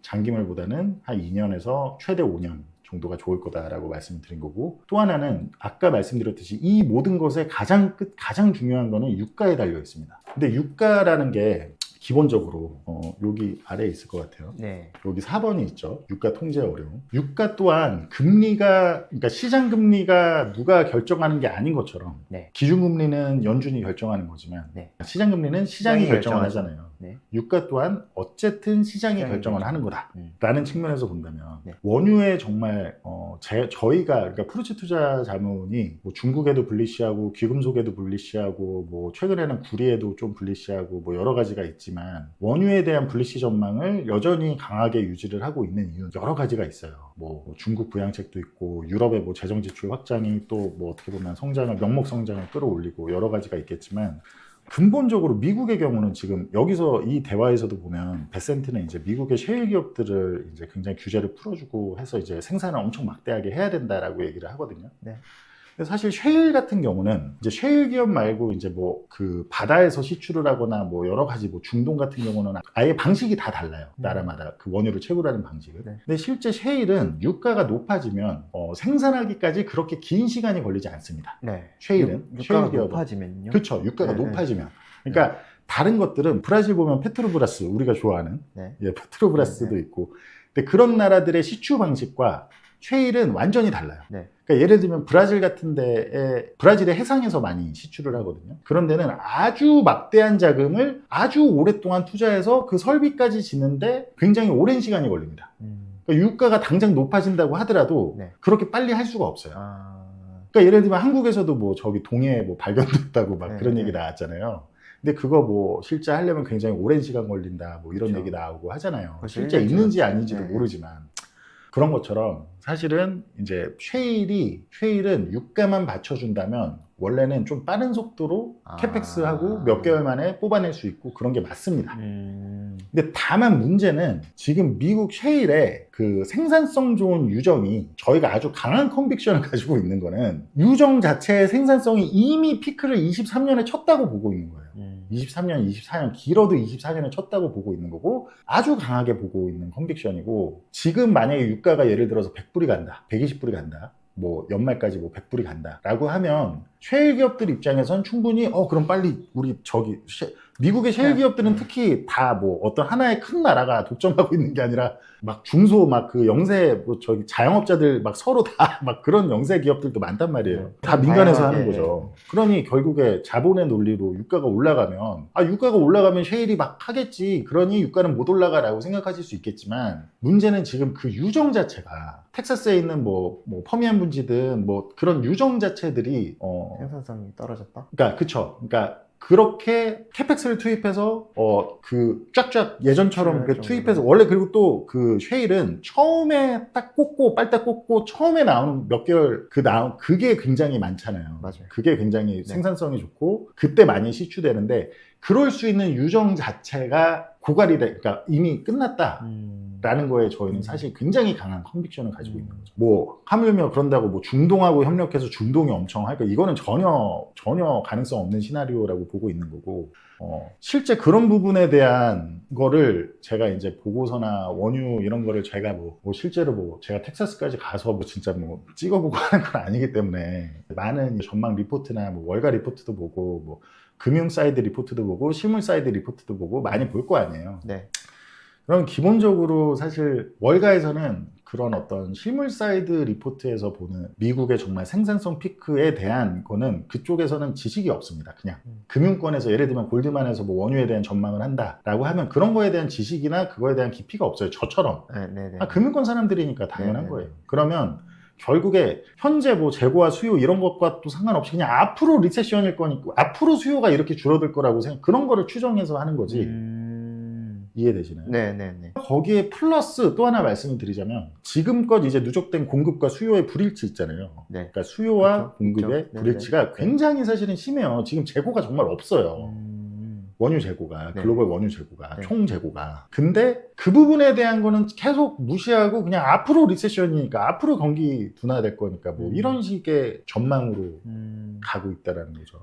장기물보다는 한 2년에서 최대 5년 정도가 좋을 거다라고 말씀을 드린 거고, 또 하나는 아까 말씀드렸듯이 이 모든 것의 가장 중요한 거는 유가에 달려 있습니다. 근데 유가라는 게 기본적으로 여기 아래에 있을 것 같아요. 네. 여기 4번이 있죠. 유가 통제 어려움. 유가 또한 그러니까 시장 금리가 누가 결정하는 게 아닌 것처럼, 기준금리는 연준이 결정하는 거지만, 시장 금리는 시장이 결정하잖아요. 유가 또한 어쨌든 시장이 결정을 하는 거다라는 측면에서 본다면, 원유에 정말 저희가, 그러니까 프루치 투자 자문이 뭐 중국에도 불리시하고 귀금속에도 불리시하고 뭐 최근에는 구리에도 좀 불리시하고 뭐 여러 가지가 있지만, 원유에 대한 불리시 전망을 여전히 강하게 유지를 하고 있는 이유는 여러 가지가 있어요. 뭐 중국 부양책도 있고, 유럽의 뭐 재정 지출 확장이 또 뭐 어떻게 보면 명목 성장을 끌어올리고 여러 가지가 있겠지만, 근본적으로 미국의 경우는 지금 여기서 이 대화에서도 보면 베센트는 이제 미국의 셰일 기업들을 이제 굉장히 규제를 풀어주고 해서 이제 생산을 엄청 막대하게 해야 된다라고 얘기를 하거든요. 근데 사실 셰일 같은 경우는 이제 셰일 기업 말고 이제 뭐 그 바다에서 시추를 하거나 뭐 여러 가지 뭐 중동 같은 경우는 아예 방식이 다 달라요. 나라마다 그 원유를 채굴하는 방식을. 근데 실제 셰일은 유가가 높아지면 생산하기까지 그렇게 긴 시간이 걸리지 않습니다. 셰일은 유가가 높아지면요? 그렇죠. 유가가 높아지면. 그러니까 다른 것들은 브라질 보면 페트로브라스 우리가 좋아하는 네. 예, 페트로브라스도 네. 있고 근데 그런 나라들의 시추 방식과 쉐일은 완전히 달라요. 네. 그러니까 예를 들면 브라질 같은 데에 브라질의 해상에서 많이 시추를 하거든요. 그런 데는 아주 막대한 자금을 아주 오랫동안 투자해서 그 설비까지 짓는데 굉장히 오랜 시간이 걸립니다. 그러니까 유가가 당장 높아진다고 하더라도 네. 그렇게 빨리 할 수가 없어요. 아... 그러니까 예를 들면 한국에서도 뭐 저기 동해에 뭐 발견됐다고 막 네, 그런 네. 얘기 나왔잖아요. 근데 그거 뭐 실제 하려면 굉장히 오랜 시간 걸린다 뭐 이런 그렇죠. 얘기 나오고 하잖아요. 벌써 실제 1년 있는지 지났죠. 아닌지도 네. 모르지만 그런 것처럼 사실은 이제 쉐일은 유가만 받쳐준다면 원래는 좀 빠른 속도로 캐펙스하고 몇 개월 만에 뽑아낼 수 있고 그런 게 맞습니다. 근데 다만 문제는 지금 미국 쉐일의 그 생산성 좋은 유정이 저희가 아주 강한 컨빅션을 가지고 있는 거는 유정 자체의 생산성이 이미 피크를 23년에 쳤다고 보고 있는 거예요. 23년, 24년, 길어도 24년에 쳤다고 보고 있는 거고 아주 강하게 보고 있는 컨빅션이고 지금 만약에 유가가 예를 들어서 100불이 간다, 120불이 간다 뭐 연말까지 뭐 100불이 간다 라고 하면 셰일 기업들 입장에선 충분히 그럼 빨리 우리 저기 미국의 셰일 기업들은 특히 다 뭐 어떤 하나의 큰 나라가 독점하고 있는 게 아니라 막 중소 막 그 영세 뭐 저기 자영업자들 막 서로 다 막 그런 영세 기업들도 많단 말이에요. 다 민간에서 하는 거죠. 그러니 결국에 자본의 논리로 유가가 올라가면 유가가 올라가면 셰일이 막 하겠지. 그러니 유가는 못 올라가라고 생각하실 수 있겠지만 문제는 지금 그 유정 자체가 텍사스에 있는 뭐 퍼미안 분지든 뭐 그런 유정 자체들이 생산성이 떨어졌다? 그러니까 그쵸. 그러니까 그렇게 캐펙스를 투입해서 그 쫙쫙 예전처럼 그 투입해서 원래 그리고 또 그 쉐일은 처음에 딱 꽂고 빨딱 꽂고 처음에 나오는 몇 개월 그게 굉장히 많잖아요. 맞아요. 그게 굉장히 생산성이 좋고 그때 많이 시추되는데 그럴 수 있는 유정 자체가 고갈이 그러니까 이미 끝났다라는 거에 저희는 사실 굉장히 강한 컨빅션을 가지고 있는 거죠. 뭐 하물며 그런다고 뭐 중동하고 협력해서 중동이 엄청 할까 이거는 전혀 가능성 없는 시나리오라고 보고 있는 거고 실제 그런 부분에 대한 거를 제가 이제 보고서나 원유 이런 거를 제가 뭐 실제로 뭐 제가 텍사스까지 가서 뭐 진짜 뭐 찍어보고 하는 건 아니기 때문에 많은 전망 리포트나 뭐 월가 리포트도 보고 뭐 금융 사이드 리포트도 보고 실물 사이드 리포트도 보고 많이 볼 거 아니에요. 네. 그럼 기본적으로 사실 월가에서는 그런 어떤 실물 사이드 리포트에서 보는 미국의 정말 생산성 피크에 대한 거는 그쪽에서는 지식이 없습니다. 그냥 금융권에서 예를 들면 골드만에서 뭐 원유에 대한 전망을 한다라고 하면 그런 거에 대한 지식이나 그거에 대한 깊이가 없어요. 저처럼. 금융권 사람들이니까 당연한 거예요. 그러면 결국에 현재 뭐 재고와 수요 이런 것과 또 상관없이 그냥 앞으로 리세션일 거니까 앞으로 수요가 이렇게 줄어들 거라고 그런 거를 추정해서 하는 거지. 이해되시나요? 네네네. 거기에 플러스 또 하나 말씀을 드리자면 지금껏 이제 누적된 공급과 수요의 불일치 있잖아요. 네. 그러니까 수요와 그렇죠. 공급의 그렇죠. 불일치가 굉장히 사실은 심해요. 지금 재고가 정말 없어요. 원유 재고가, 네. 글로벌 원유 재고가, 네. 총 재고가. 근데 그 부분에 대한 거는 계속 무시하고 그냥 앞으로 리세션이니까 앞으로 경기 둔화될 거니까 뭐 이런 식의 전망으로 가고 있다라는 거죠.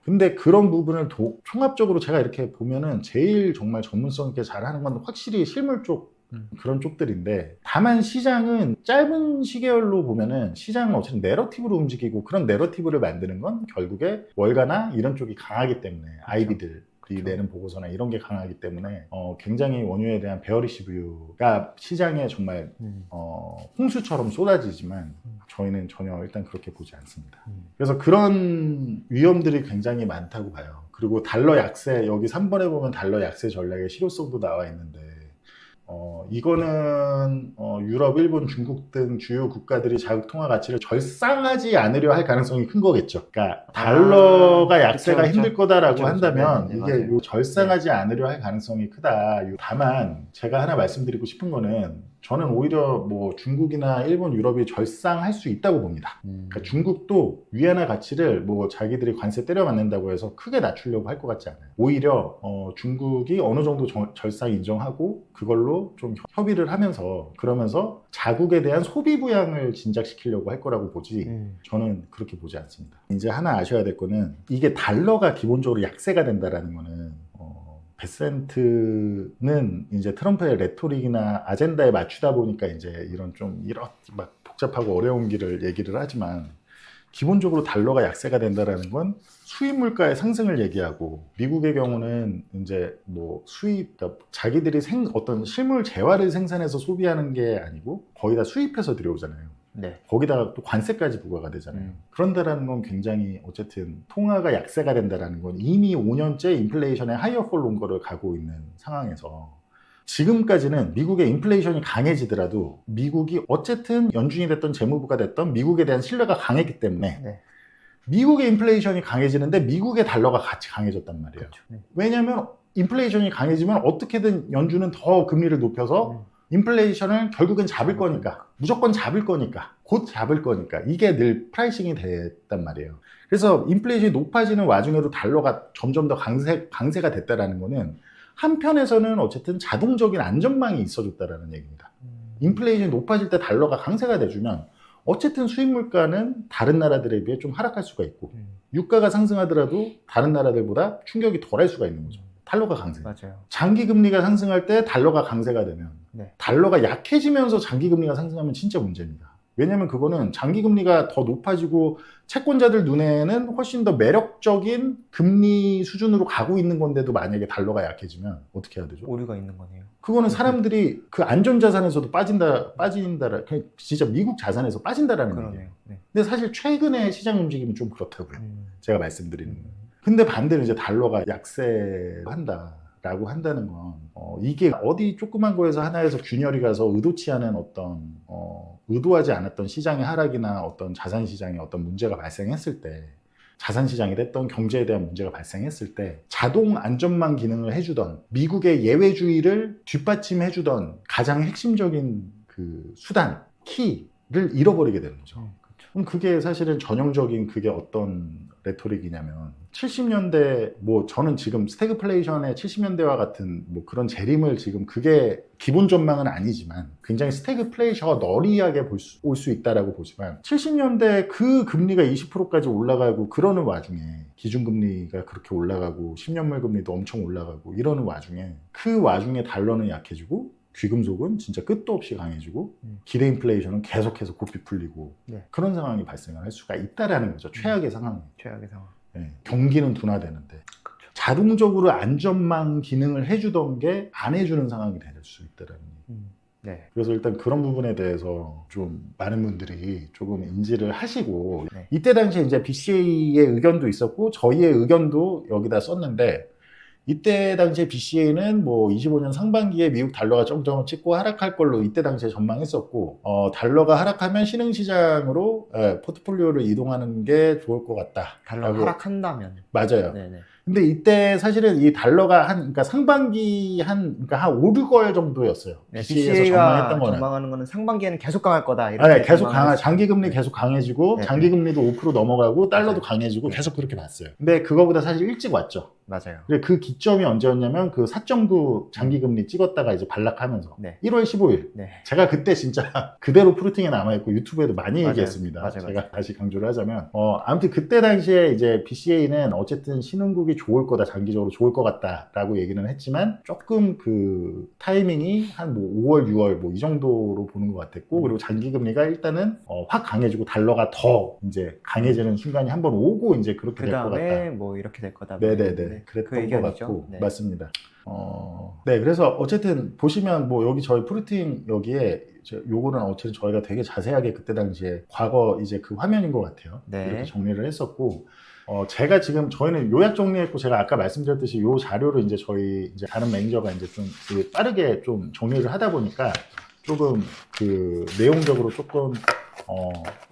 근데 그런 부분을 총합적으로 제가 이렇게 보면은 제일 정말 전문성 있게 잘하는 건 확실히 실물 쪽 그런 쪽들인데 다만 시장은 짧은 시계열로 보면은 시장은 어쨌든 내러티브로 움직이고 그런 내러티브를 만드는 건 결국에 월가나 이런 쪽이 강하기 때문에 아이비들이 내는 보고서나 이런 게 강하기 때문에 굉장히 원유에 대한 베어리시 뷰가 시장에 정말 홍수처럼 쏟아지지만 저희는 전혀 일단 그렇게 보지 않습니다. 그래서 그런 위험들이 굉장히 많다고 봐요. 그리고 달러 약세 여기 3번에 보면 달러 약세 전략의 실효성도 나와 있는데 이거는 유럽, 일본, 중국 등 주요 국가들이 자국 통화 가치를 절상하지 않으려 할 가능성이 큰 거겠죠. 그러니까 달러가 약세가 그쵸. 힘들 거다라고 그쵸. 한다면 네네, 이게 맞아요. 절상하지 않으려 할 가능성이 크다. 다만 제가 하나 말씀드리고 싶은 거는 저는 오히려 뭐 중국이나 일본, 유럽이 절상할 수 있다고 봅니다. 그러니까 중국도 위안화 가치를 뭐 자기들이 관세 때려 맞는다고 해서 크게 낮추려고 할 것 같지 않아요. 오히려 중국이 어느 정도 절상 인정하고 그걸로 좀 협의를 하면서 그러면서 자국에 대한 소비 부양을 진작시키려고 할 거라고 보지 저는 그렇게 보지 않습니다. 이제 하나 아셔야 될 거는 이게 달러가 기본적으로 약세가 된다라는 거는 베센트는 이제 트럼프의 레토릭이나 아젠다에 맞추다 보니까 이제 이런 막 복잡하고 어려운 길을 얘기를 하지만 기본적으로 달러가 약세가 된다라는 건 수입 물가의 상승을 얘기하고, 미국의 경우는 이제 뭐 수입, 그러니까 자기들이 어떤 실물 재화를 생산해서 소비하는 게 아니고 거의 다 수입해서 들여오잖아요. 네. 거기다가 또 관세까지 부과가 되잖아요. 그런다라는 건 굉장히 어쨌든 통화가 약세가 된다라는 건 이미 5년째 인플레이션의 하이어 폴 롱거를 가고 있는 상황에서, 지금까지는 미국의 인플레이션이 강해지더라도 미국이 어쨌든 연준이 됐던 재무부가 됐던 미국에 대한 신뢰가 강했기 때문에 네. 미국의 인플레이션이 강해지는데 미국의 달러가 같이 강해졌단 말이에요. 그렇죠. 네. 왜냐하면 인플레이션이 강해지면 어떻게든 연준은 더 금리를 높여서 인플레이션을 결국엔 잡을 거니까, 무조건 잡을 거니까, 곧 잡을 거니까, 이게 늘 프라이싱이 됐단 말이에요. 그래서 인플레이션이 높아지는 와중에도 달러가 점점 더 강세가 됐다라는 거는 한편에서는 어쨌든 자동적인 안전망이 있어줬다라는 얘기입니다. 인플레이션이 높아질 때 달러가 강세가 돼주면 어쨌든 수입 물가는 다른 나라들에 비해 좀 하락할 수가 있고, 유가가 상승하더라도 다른 나라들보다 충격이 덜할 수가 있는 거죠. 달러가 강세. 맞아요. 장기 금리가 상승할 때 달러가 강세가 되면, 네. 달러가 약해지면서 장기 금리가 상승하면 진짜 문제입니다. 왜냐하면 그거는 장기 금리가 더 높아지고 채권자들 눈에는 훨씬 더 매력적인 금리 수준으로 가고 있는 건데도 만약에 달러가 약해지면 어떻게 해야 되죠? 오류가 있는 거네요. 그거는 사람들이 그 안전자산에서도 빠진다, 그냥 진짜 미국 자산에서 빠진다라는 그러네요. 얘기예요. 네. 근데 사실 최근에 시장 움직임이 좀 그렇다고요. 제가 말씀드리는 건. 음. 근데 반대로 이제 달러가 약세한다라고 한다는 건 이게 어디 조그만 거에서 하나에서 균열이 가서 의도치 않은 어떤 의도하지 않았던 시장의 하락이나 어떤 자산 시장에 어떤 문제가 발생했을 때, 자산 시장이 됐던 경제에 대한 문제가 발생했을 때 자동 안전망 기능을 해주던 미국의 예외주의를 뒷받침해주던 가장 핵심적인 그 수단, 키를 잃어버리게 되는 거죠. 그럼 그게 사실은 전형적인 그게 어떤 레토릭이냐면 70년대, 뭐 저는 지금 스태그플레이션의 70년대와 같은 뭐 그런 재림을 지금 그게 기본 전망은 아니지만 굉장히 스태그플레이션가 널리하게 올 수 있다라고 보지만, 70년대 그 금리가 20%까지 올라가고 그러는 와중에 기준금리가 그렇게 올라가고 10년물 금리도 엄청 올라가고 이러는 와중에, 그 와중에 달러는 약해지고 귀금속은 진짜 끝도 없이 강해지고 기대 인플레이션은 계속해서 고삐 풀리고, 네. 그런 상황이 발생을 할 수가 있다라는 거죠. 최악의 상황이. 최악의 상황. 네. 경기는 둔화되는데 자동적으로 안전망 기능을 해주던 게 안 해주는 상황이 될 수 있다라는 얘기. 네. 그래서 일단 그런 부분에 대해서 좀 많은 분들이 조금 인지를 하시고, 네. 이때 당시에 이제 BCA의 의견도 있었고 저희의 의견도 여기다 썼는데, 이때 당시에 BCA는 뭐 25년 상반기에 미국 달러가 정점을 찍고 하락할 걸로 이때 당시에 전망했었고, 달러가 하락하면 신흥시장으로 포트폴리오를 이동하는 게 좋을 것 같다. 달러가 하락한다면. 맞아요. 네네. 근데 이때 사실은 이 달러가 그러니까 상반기 그러니까 한 5, 6월 정도였어요. 네, BCA에서 BCA가 전망했던 거는. 전망하는 거는 상반기에는 계속 강할 거다. 이렇게 네, 계속 전망을 장기 금리 네. 계속 강해지고, 네, 장기 금리도 5% 넘어가고, 달러도 맞아요. 강해지고 네. 계속 그렇게 봤어요. 근데 그거보다 사실 일찍 왔죠. 맞아요. 근데 그 기점이 언제였냐면 그 4.9 장기 금리 찍었다가 이제 반락하면서 네. 1월 15일. 네. 제가 그때 진짜 그대로 프루팅에 남아있고 유튜브에도 많이 맞아요. 얘기했습니다. 맞아요. 제가 맞아요. 다시 강조를 하자면 아무튼 그때 당시에 이제 BCA는 어쨌든 신흥국이 좋을 거다, 장기적으로 좋을 것 같다라고 얘기는 했지만, 조금 그 타이밍이 한 뭐 5월, 6월 뭐 이 정도로 보는 것 같았고, 그리고 장기 금리가 일단은 확 강해지고 달러가 더 이제 강해지는 순간이 한번 오고 이제 그렇게 될 것 같다. 그다음에 뭐 이렇게 될 거다. 네네네. 그랬던 그 것 의견이죠. 같고. 네. 맞습니다. 네, 그래서 어쨌든 보시면 뭐 여기 저희 프루팅 여기에 요거는 어쨌든 저희가 되게 자세하게 그때 당시에 과거 이제 그 화면인 것 같아요. 네. 이렇게 정리를 했었고, 제가 지금 저희는 요약 정리했고, 제가 아까 말씀드렸듯이 요 자료를 이제 저희 이제 다른 매니저가 이제 좀 빠르게 좀 정리를 하다 보니까 조금 그 내용적으로 조금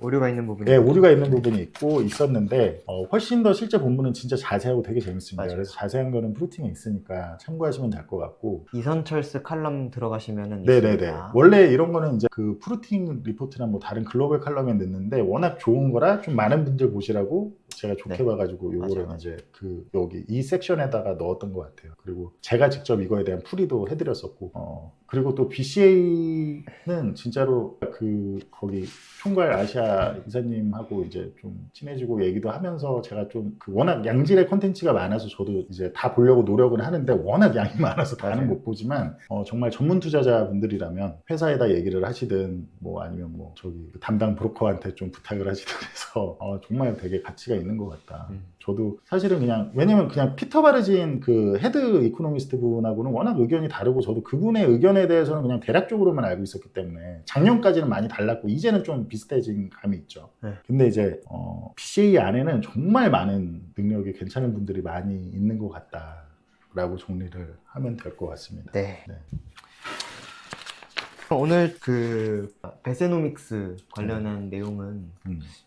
오류가 있는 부분이. 네, 오류가 있는 부분이 있었는데, 훨씬 더 실제 본문은 진짜 자세하고 되게 재밌습니다. 맞아요. 그래서 자세한 거는 프루팅에 있으니까 참고하시면 될 것 같고. 이선철스 칼럼 들어가시면은 네네네. 있습니다. 원래 이런 거는 이제 그 프루팅 리포트나 뭐 다른 글로벌 칼럼에 넣는데, 워낙 좋은 거라 좀 많은 분들 보시라고 제가 좋게 네. 봐가지고 요거를 맞아요. 이제 그 여기 이 섹션에다가 넣었던 것 같아요. 그리고 제가 직접 이거에 대한 풀이도 해드렸었고, 그리고 또 BCA는 진짜로 그 거기 총괄 아시아 이사님하고 이제 좀 친해지고 얘기도 하면서 제가 좀 그 워낙 양질의 컨텐츠가 많아서 저도 이제 다 보려고 노력은 하는데 워낙 양이 많아서 다는 맞아요. 못 보지만 정말 전문 투자자분들이라면 회사에다 얘기를 하시든 뭐 아니면 뭐 저기 담당 브로커한테 좀 부탁을 하시든 해서 정말 되게 가치가 있는 것 같다. 저도 사실은 그냥 왜냐면 그냥 피터 바르진 그 헤드 이코노미스트 분하고는 워낙 의견이 다르고 저도 그분의 의견에 대해서는 그냥 대략적으로만 알고 있었기 때문에 작년까지는 많이 달랐고 이제는 좀 비슷해진 감이 있죠. 네. 근데 이제 BCA 안에는 정말 많은 능력이 괜찮은 분들이 많이 있는 것 같다라고 정리를 하면 될 것 같습니다. 네. 네. 오늘 그 베세노믹스 관련한 내용은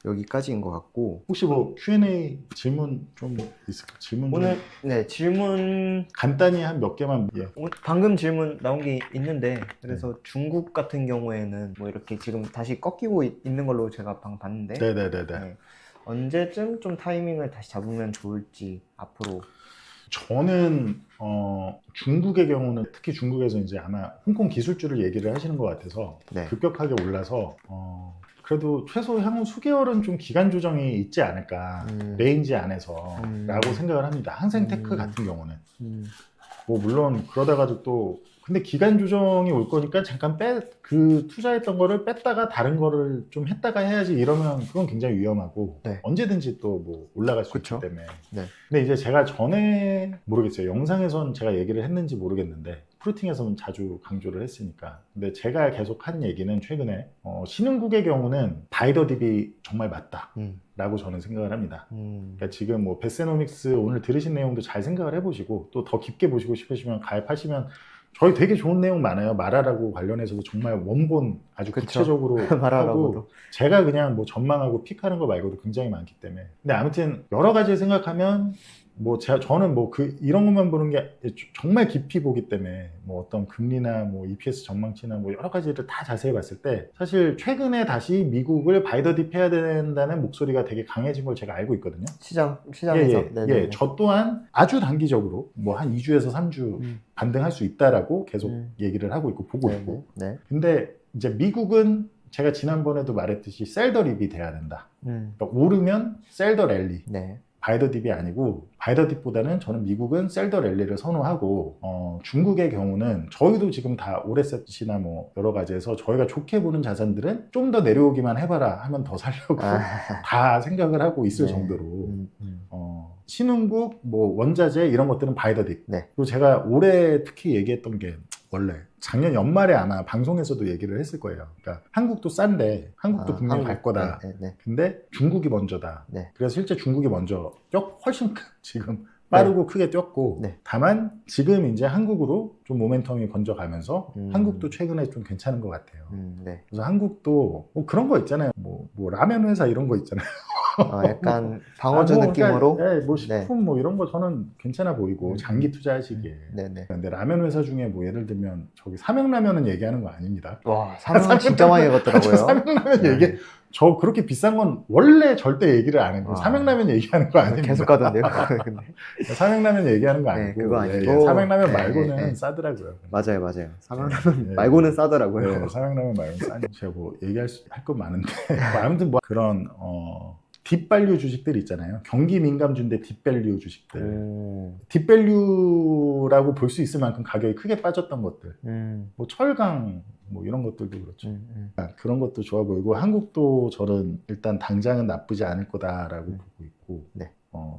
여기까지인 것 같고 혹시 뭐 Q&A 질문 좀 있을까요? 질문 좀 오늘 네 질문 간단히 한 몇 개만 방금 질문 나온 게 있는데 그래서 중국 같은 경우에는 뭐 이렇게 지금 다시 꺾이고 있는 걸로 제가 방금 봤는데 네네네네. 네. 언제쯤 좀 타이밍을 다시 잡으면 좋을지 앞으로 저는 중국의 경우는 특히 중국에서 이제 아마 홍콩 기술주를 얘기를 하시는 것 같아서 네. 급격하게 올라서 그래도 최소 향후 수개월은 좀 기간 조정이 있지 않을까 레인지 안에서 라고 생각을 합니다. 항생테크 같은 경우는 뭐 물론 그러다가도 또 근데 기간 조정이 올 거니까 잠깐 그 투자했던 거를 뺐다가 다른 거를 좀 했다가 해야지 이러면 그건 굉장히 위험하고 네. 언제든지 또 뭐 올라갈 수 그쵸? 있기 때문에 네. 근데 이제 제가 전에 모르겠어요. 영상에선 제가 얘기를 했는지 모르겠는데 프루팅에서는 자주 강조를 했으니까 근데 제가 계속 한 얘기는 최근에 신흥국의 경우는 바이더 딥이 정말 맞다 라고 저는 생각을 합니다. 그러니까 지금 뭐 베세노믹스 오늘 들으신 내용도 잘 생각을 해보시고 또 더 깊게 보시고 싶으시면 가입하시면 저희 되게 좋은 내용 많아요. 마라라고 관련해서도 정말 원본 아주 그쵸. 구체적으로 마라라고도. 하고 제가 그냥 뭐 전망하고 픽하는 거 말고도 굉장히 많기 때문에 근데 아무튼 여러 가지를 생각하면 뭐 저는 뭐 이런 것만 보는 게 정말 깊이 보기 때문에 뭐 어떤 금리나 뭐 EPS 전망치나 뭐 여러 가지를 다 자세히 봤을 때 사실 최근에 다시 미국을 바이더 딥 해야 된다는 목소리가 되게 강해진 걸 제가 알고 있거든요. 시장에서 예, 저 또한 아주 단기적으로 뭐 한 2주에서 3주 반등할 수 있다라고 계속 얘기를 하고 있고 보고 있고. 근데 이제 미국은 제가 지난번에도 말했듯이 셀더 립이 돼야 된다. 그러니까 오르면 셀더 랠리. 바이더 딥이 아니고 바이더 딥보다는 저는 미국은 셀더 랠리를 선호하고 중국의 경우는 저희도 지금 다 오레셋이나 뭐 여러 가지에서 저희가 좋게 보는 자산들은 좀 더 내려오기만 해봐라 하면 더 살려고 다 생각을 하고 있을 정도로 신흥국 뭐 원자재 이런 것들은 바이더 딥 그리고 제가 올해 특히 얘기했던 게 원래 작년 연말에 아마 방송에서도 얘기를 했을 거예요. 그러니까 한국도 싼데 한국도 분명히 갈 거다. 근데 중국이 먼저다. 그래서 실제 중국이 먼저 훨씬 지금 빠르고 크게 뛰었고 다만 지금 이제 한국으로 좀 모멘텀이 번져가면서 한국도 최근에 좀 괜찮은 것 같아요. 그래서 한국도 뭐 그런 거 있잖아요. 뭐 라면 회사 이런 거 있잖아요. 약간 방어주 느낌으로 그러니까, 뭐 식품 뭐 이런 거 저는 괜찮아 보이고 장기 투자하시기에 근데 라면 회사 중에 뭐 예를 들면 저기 삼양라면은 얘기하는 거 아닙니다. 와 삼양은 진짜 많이 먹었더라고요. 삼양라면 얘기 저 그렇게 비싼 건 원래 절대 얘기를 안 해요. 삼양라면 얘기하는 거 아닙니다. 계속 가던데요. 근데. 삼양라면 얘기하는 거 아니고 그거 아니고 삼양라면 말고는 싸더라고요. 맞아요. 삼양라면 말고는 싸더라고요. 삼양라면 말고는 싸니 제가 뭐 얘기할 건 많은데 아무튼 뭐 그런 딥밸류 주식들 있잖아요. 경기 민감주인데 딥밸류 주식들. 딥밸류라고 볼 수 있을 만큼 가격이 크게 빠졌던 것들. 뭐 철강 뭐 이런 것들도 그렇죠. 그런 것도 좋아 보이고 한국도 저는 일단 당장은 나쁘지 않을 거다라고 보고 있고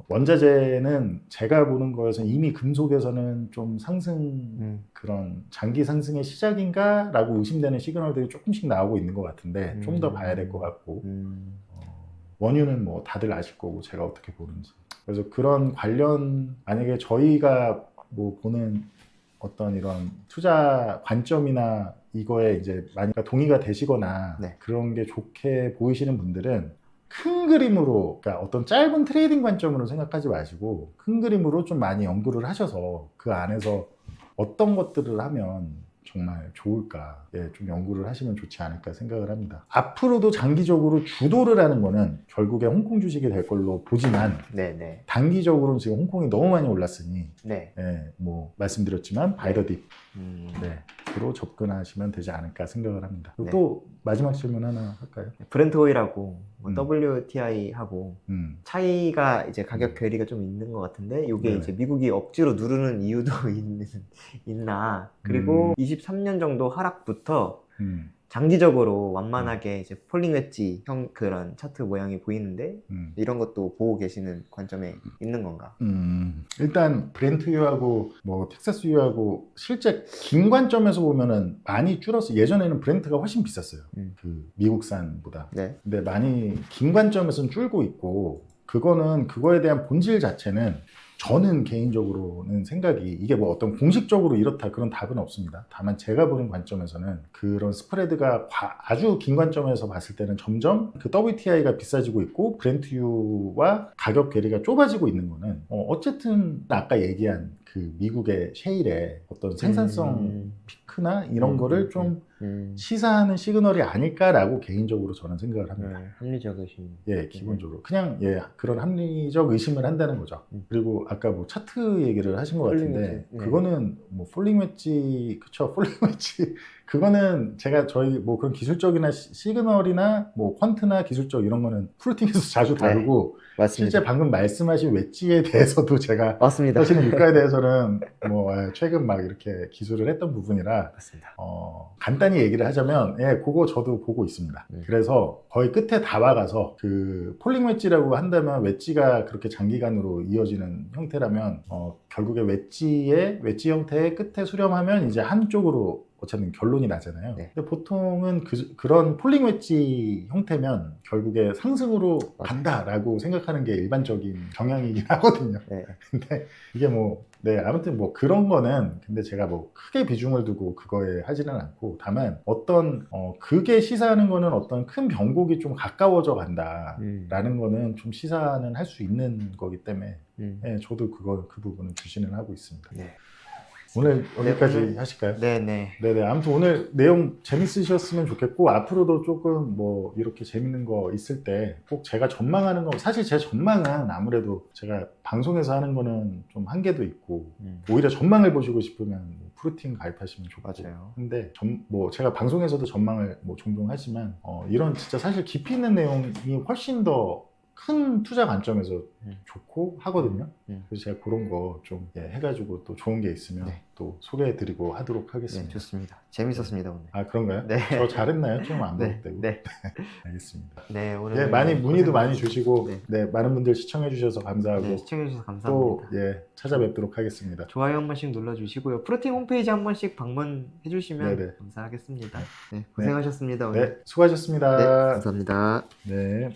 원자재는 제가 보는 거에서 이미 금속에서는 좀 상승 그런 장기 상승의 시작인가 라고 의심되는 시그널들이 조금씩 나오고 있는 것 같은데 좀 더 봐야 될 것 같고 원유는 뭐 다들 아실 거고 제가 어떻게 보는지 그래서 그런 관련 만약에 저희가 뭐 보는 어떤 이런 투자 관점이나 이거에 이제 많이 동의가 되시거나 그런 게 좋게 보이시는 분들은 큰 그림으로 그러니까 어떤 짧은 트레이딩 관점으로 생각하지 마시고 큰 그림으로 좀 많이 연구를 하셔서 그 안에서 어떤 것들을 하면 정말 좋을까? 예, 좀 연구를 하시면 좋지 않을까 생각을 합니다. 앞으로도 장기적으로 주도를 하는 거는 결국에 홍콩 주식이 될 걸로 보지만 네네. 단기적으로는 지금 홍콩이 너무 많이 올랐으니 네. 예, 뭐 말씀드렸지만 바이더딥 네. 로 접근하시면 되지 않을까 생각을 합니다. 그리고 네. 또 마지막 질문 하나 할까요? 브렌트 오일하고 뭐 음. WTI하고 차이가 이제 가격 괴리가 좀 있는 것 같은데 이게 네네. 이제 미국이 억지로 누르는 이유도 있나 그리고 23년 정도 하락부터 장기적으로 완만하게 이제 폴링 웨지 형 그런 차트 모양이 보이는데 이런 것도 보고 계시는 관점에 있는 건가? 일단 브렌트유하고 뭐 텍사스유하고 실제 긴 관점에서 보면은 많이 줄었어. 예전에는 브렌트가 훨씬 비쌌어요. 그 미국산보다. 네. 근데 많이 긴 관점에서는 줄고 있고 그거는 그거에 대한 본질 자체는 저는 개인적으로는 생각이 이게 뭐 어떤 공식적으로 이렇다 그런 답은 없습니다. 다만 제가 보는 관점에서는 그런 스프레드가 아주 긴 관점에서 봤을 때는 점점 그 WTI가 비싸지고 있고 브렌트유와 가격 괴리가 좁아지고 있는 거는 어쨌든 아까 얘기한 그 미국의 셰일의 어떤 생산성 피크나 이런 거를 좀 시사하는 시그널이 아닐까라고 개인적으로 저는 생각을 합니다. 합리적이신. 예, 기본적으로 그냥 예 그런 합리적 의심을 한다는 거죠. 그리고 아까 뭐 차트 얘기를 하신 것 폴링 같은데 웨지, 네. 그거는 뭐 폴링 웨지 그쵸 폴링 웨지 그거는 제가 저희 뭐 그런 기술적이나 시그널이나 뭐 퀀트나 기술적 이런 거는 프루팅에서 자주 다루고 맞습니다. 실제 방금 말씀하신 웨지에 대해서도 제가 맞습니다. 사실은 유가에 대해서는 뭐 최근 막 이렇게 기술을 했던 부분이라 맞습니다. 간단히 얘기를 하자면 예 그거 저도 보고 있습니다. 그래서 거의 끝에 다 와가서 그 폴링 웨지라고 한다면 웨지가 그렇게 장기간으로 이어지는 형태라면 결국에 웨지 형태의 끝에 수렴하면 이제 한쪽으로 어차피 결론이 나잖아요. 네. 근데 보통은 그런 폴링 웨지 형태면 결국에 상승으로 간다라고 생각하는 게 일반적인 경향이긴 하거든요. 네. 근데 이게 뭐 네, 아무튼 뭐 그런 거는 근데 제가 뭐 크게 비중을 두고 그거에 하지는 않고 다만 어떤 그게 시사하는 거는 어떤 큰 변곡이 좀 가까워져 간다라는 거는 좀 시사는 할 수 있는 거기 때문에 네, 저도 그 부분은 주시는 하고 있습니다. 네. 오늘 여기까지 오늘 하실까요? 네네. 네네. 아무튼 오늘 내용 재밌으셨으면 좋겠고 앞으로도 조금 뭐 이렇게 재밌는 거 있을 때 꼭 제가 전망하는 거 사실 제 전망은 아무래도 제가 방송에서 하는 거는 좀 한계도 있고 오히려 전망을 보시고 싶으면 뭐 프루팅 가입하시면 좋고 맞아요. 근데 뭐 제가 방송에서도 전망을 뭐 종종 하지만 이런 진짜 사실 깊이 있는 내용이 훨씬 더 큰 투자 관점에서 좋고 하거든요. 그래서 제가 그런 거 좀 해가지고 또 좋은 게 있으면 네. 또 소개해드리고 하도록 네, 하겠습니다. 좋습니다. 재밌었습니다 오늘. 아 그런가요? 네. 저 잘했나요? 좀 안 네. 보고 네. 알겠습니다. 네, 오늘 예, 많이 문의도 많이 고생 주시고 네. 네, 많은 분들 시청해 주셔서 감사하고 네, 시청해주셔서 감사합니다. 또 찾아뵙도록 하겠습니다. 좋아요 한 번씩 눌러주시고요. 프로틴 홈페이지 한 번씩 방문해주시면 네네. 감사하겠습니다. 네, 고생하셨습니다 오늘. 네, 수고하셨습니다. 네, 감사합니다. 네.